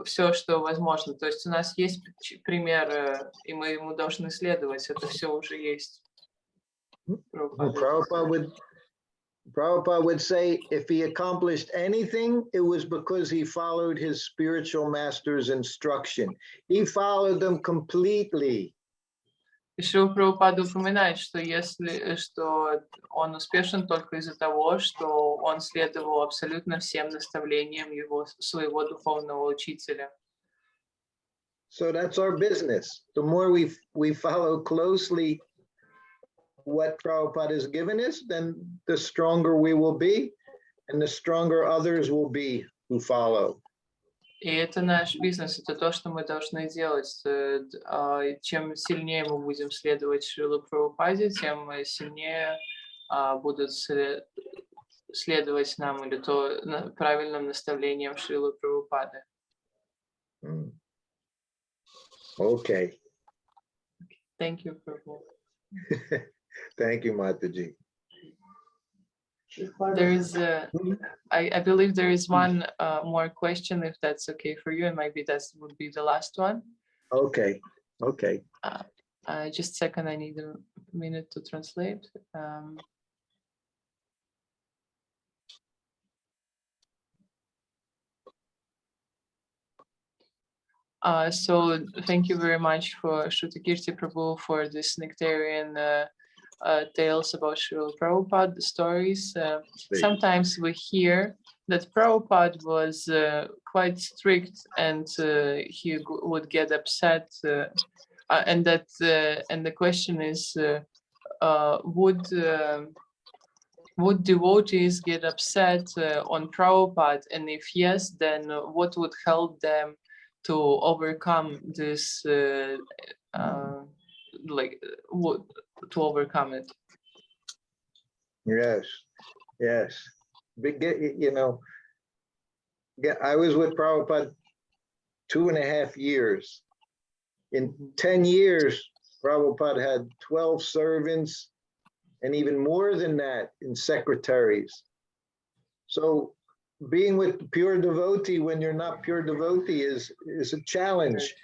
все, что возможно. То есть у нас есть пример, и мы ему должны следовать. Это все уже есть. Prabhupada would say if he accomplished anything, it was because he followed his spiritual master's instruction. He followed them completely. И Шрила Прабхупада упоминает, что он успешен только из-за того, что он следовал абсолютно всем наставлениям своего духовного учителя. So that's our business. The more we follow closely what Prabhupada has given us, then the stronger we will be, and the stronger others will be who follow. И это наш бизнес, это то, что мы должны делать. Чем сильнее мы будем следовать Шриле Прабхупаде, тем сильнее будут следовать нам или то правильным наставлениям Шрилы Прабхупады. Okay. Thank you, Prabhu. Thank you, Mataji. There is, I believe there is one more question, if that's okay for you, and maybe that would be the last one. Okay, okay. Just a second, I need a minute to translate. So thank you very much for Shrutakirti Prabhu for this nectarian tales about Srila Prabhupada, the stories. Sometimes we hear that Prabhupada was quite strict and he would get upset, and the question is, would devotees get upset on Prabhupada, and if yes, then what would help them to overcome this, to overcome it? Yes, yes. You know, I was with Prabhupada 2.5 years. In 10 years, Prabhupada had 12 servants and even more than that in secretaries. So being with pure devotee when you're not pure devotee is a challenge.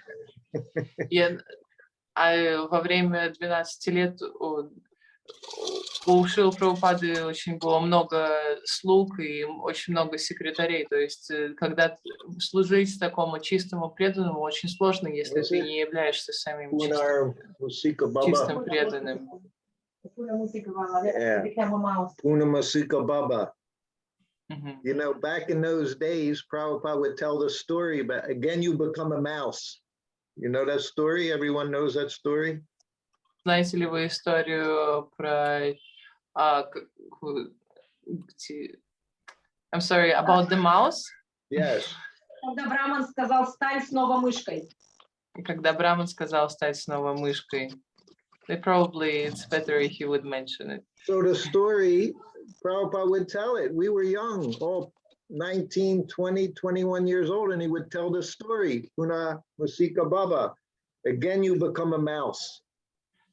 Во время 12 лет у Шрилы Прабхупады очень было много слуг и очень много секретарей. То есть, когда служить такому чистому преданному очень сложно, если ты не являешься самим чистым преданным. Puna Masika Baba. You know, back in those days, Prabhupada would tell the story, but again, you become a mouse. You know that story? Everyone knows that story? Знаете ли вы историю про... I'm sorry, about the mouse? Yes. Когда Браман сказал, стань снова мышкой. Когда Браман сказал стать снова мышкой. Probably it's better if he would mention it. So the story, Prabhupada would tell it. We were young, all 19, 20, 21 years old, and he would tell the story. Puna Masika Baba. Again, you become a mouse.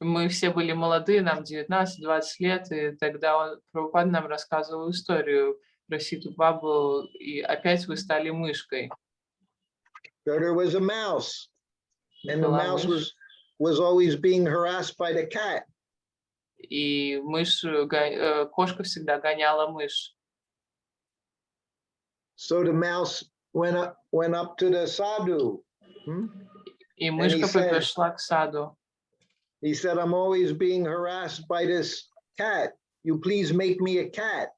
Мы все были молодые, нам 19-20 лет, и тогда Прабхупада нам рассказывал историю. просить у бабу, и опять вы стали мышкой. So there was a mouse, and the Была mouse мышь, was always being harassed by the cat. и кошка всегда гоняла мышь. So the mouse went up to the sadhu. И мышка подошла к саду. He said, I'm always being harassed by this cat. You please make me a cat.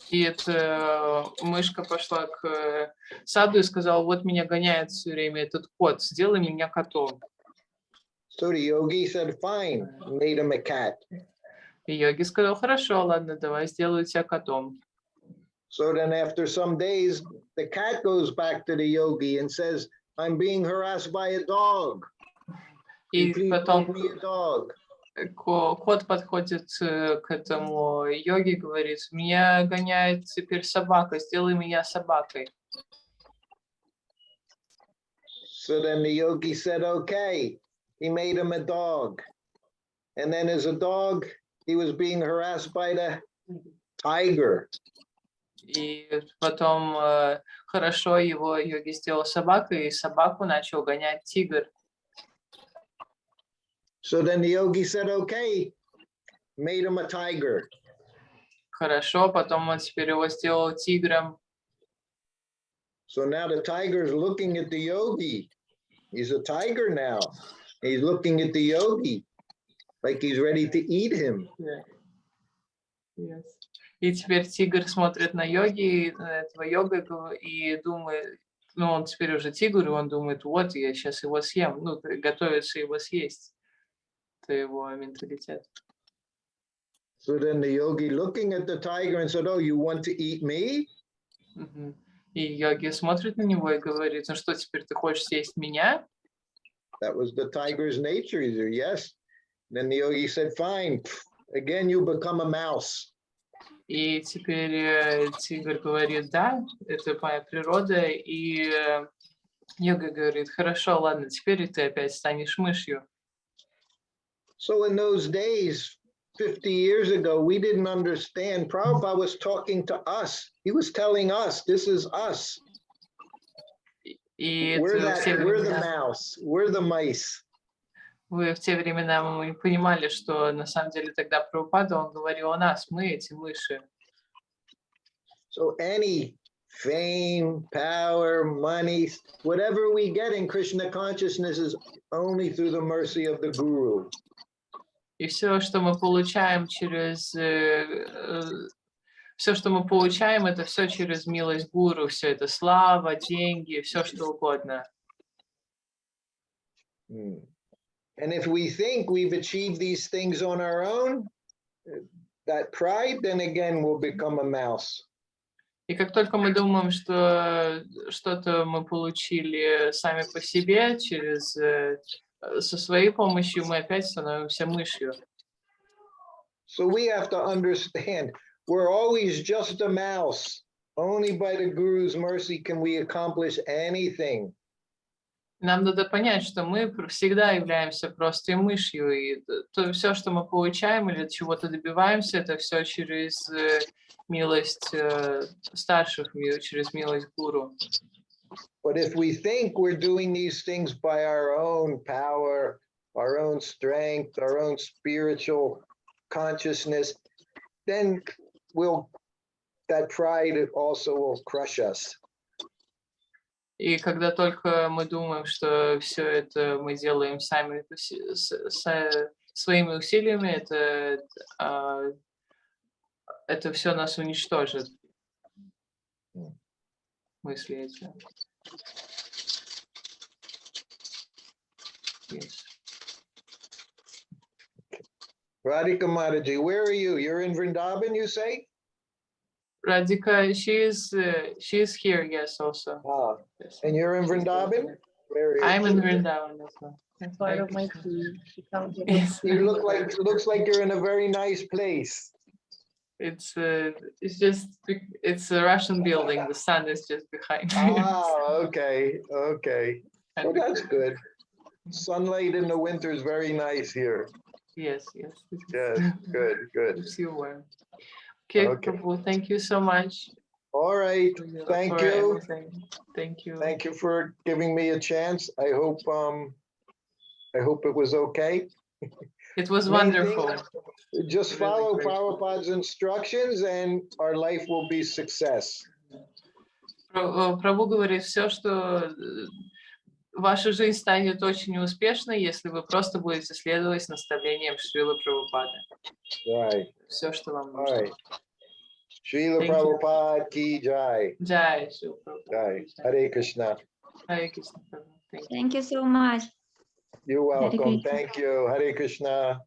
И эта мышка пошла к саду и сказала, вот меня гоняет все время этот кот, сделай меня котом. So the yogi said, fine, made him a cat. И йоги сказал, хорошо, ладно, давай сделаю тебя котом. So then after some days, the cat goes back to the yogi and says, I'm being harassed by a dog. И Please потом make me a dog. кот подходит к этому йоге и говорит, меня гоняет теперь собака, сделай меня собакой. So then the yogi said, okay. He made him a dog. And then as a dog, he was being harassed by the tiger. И потом хорошо его йоги сделал собакой, и собаку начал гонять тигр. So then the yogi said, okay, made him a tiger. Хорошо, потом он теперь его сделал тигром. So now the tiger is looking at the yogi. He's a tiger now. He's looking at the yogi like he's ready to eat him. Yes. И теперь тигр смотрит на йоги, на этого йога, и думает, ну он теперь уже тигр, и он думает, вот я сейчас его съем, ну готовится его съесть. Это его менталитет. So then the yogi looking at the tiger and said, oh, you want to eat me? И йоги смотрит на него и говорит, ну что, теперь ты хочешь съесть меня? That was the tiger's nature. He said, yes. Then the yogi said, fine. Again, you become a mouse. И теперь тигр говорит, да, это моя природа. И йога говорит, хорошо, ладно, теперь ты опять станешь мышью. So in those days, 50 years ago, we didn't understand. Prabhupada was talking to us. He was telling us, this is us. И We're это the mouse. We're the mice. в те времена мы понимали, что на самом деле тогда Прабхупада, он говорил о нас, мы эти мыши. So any fame, power, money, whatever we get in Krishna consciousness is only through the mercy of the Guru. И все, что мы получаем это все через милость гуру, все это слава, деньги, все что угодно. And if we think we've achieved these things on our own, that pride, then again we'll become a mouse. И как только мы думаем, что что-то мы получили сами по себе, со своей помощью, мы опять становимся мышью. So we have to understand, we're always just a mouse. Only by the Guru's mercy can we accomplish anything. Нам надо понять, что мы всегда являемся просто мышью, и то все, что мы получаем или чего-то добиваемся, это все через милость старших, через милость гуру. But if we think we're doing these things by our own power, our own strength, our own spiritual consciousness, then that pride also will crush us. И когда только мы думаем, что все это мы делаем сами своими усилиями, это все нас уничтожит. Мысли эти. Yes. Radhika Mataji, where are you? You're in Vrindavan, you say? Radhika, she is here, yes, also. Ah, Yes. and you're in Vrindavan? I'm in Vrindavan also. That's part of my team. She comes in. Yes. You looks like you're in a very nice place. It's a Russian building. The sun is just behind. Ah, okay. Well, that's good. Sunlight in the winter is very nice here. Yes. Yes, good. Всего. Okay, Okay. Prabhu, thank you so much. All right, thank for you. everything. Thank you. Thank you for giving me a chance. I hope it was okay. It was Main thing, wonderful. Just Really follow great. Prabhupada's instructions and our life will be success. Прабhu говорит, все, что ваша жизнь станет очень успешной, если вы просто будете следовать наставлениям Шрилы Прабхупады. Right. Все, что вам All нужно. right. Srila Thank you. Prabhupada ki jai. Jai, Шрила Jai. Прабхупада. Hare Krishna. Hare Krishna, Prabhu. Thank you. Thank you so much. You're Hare welcome. Krishna. Thank you. Hare Krishna.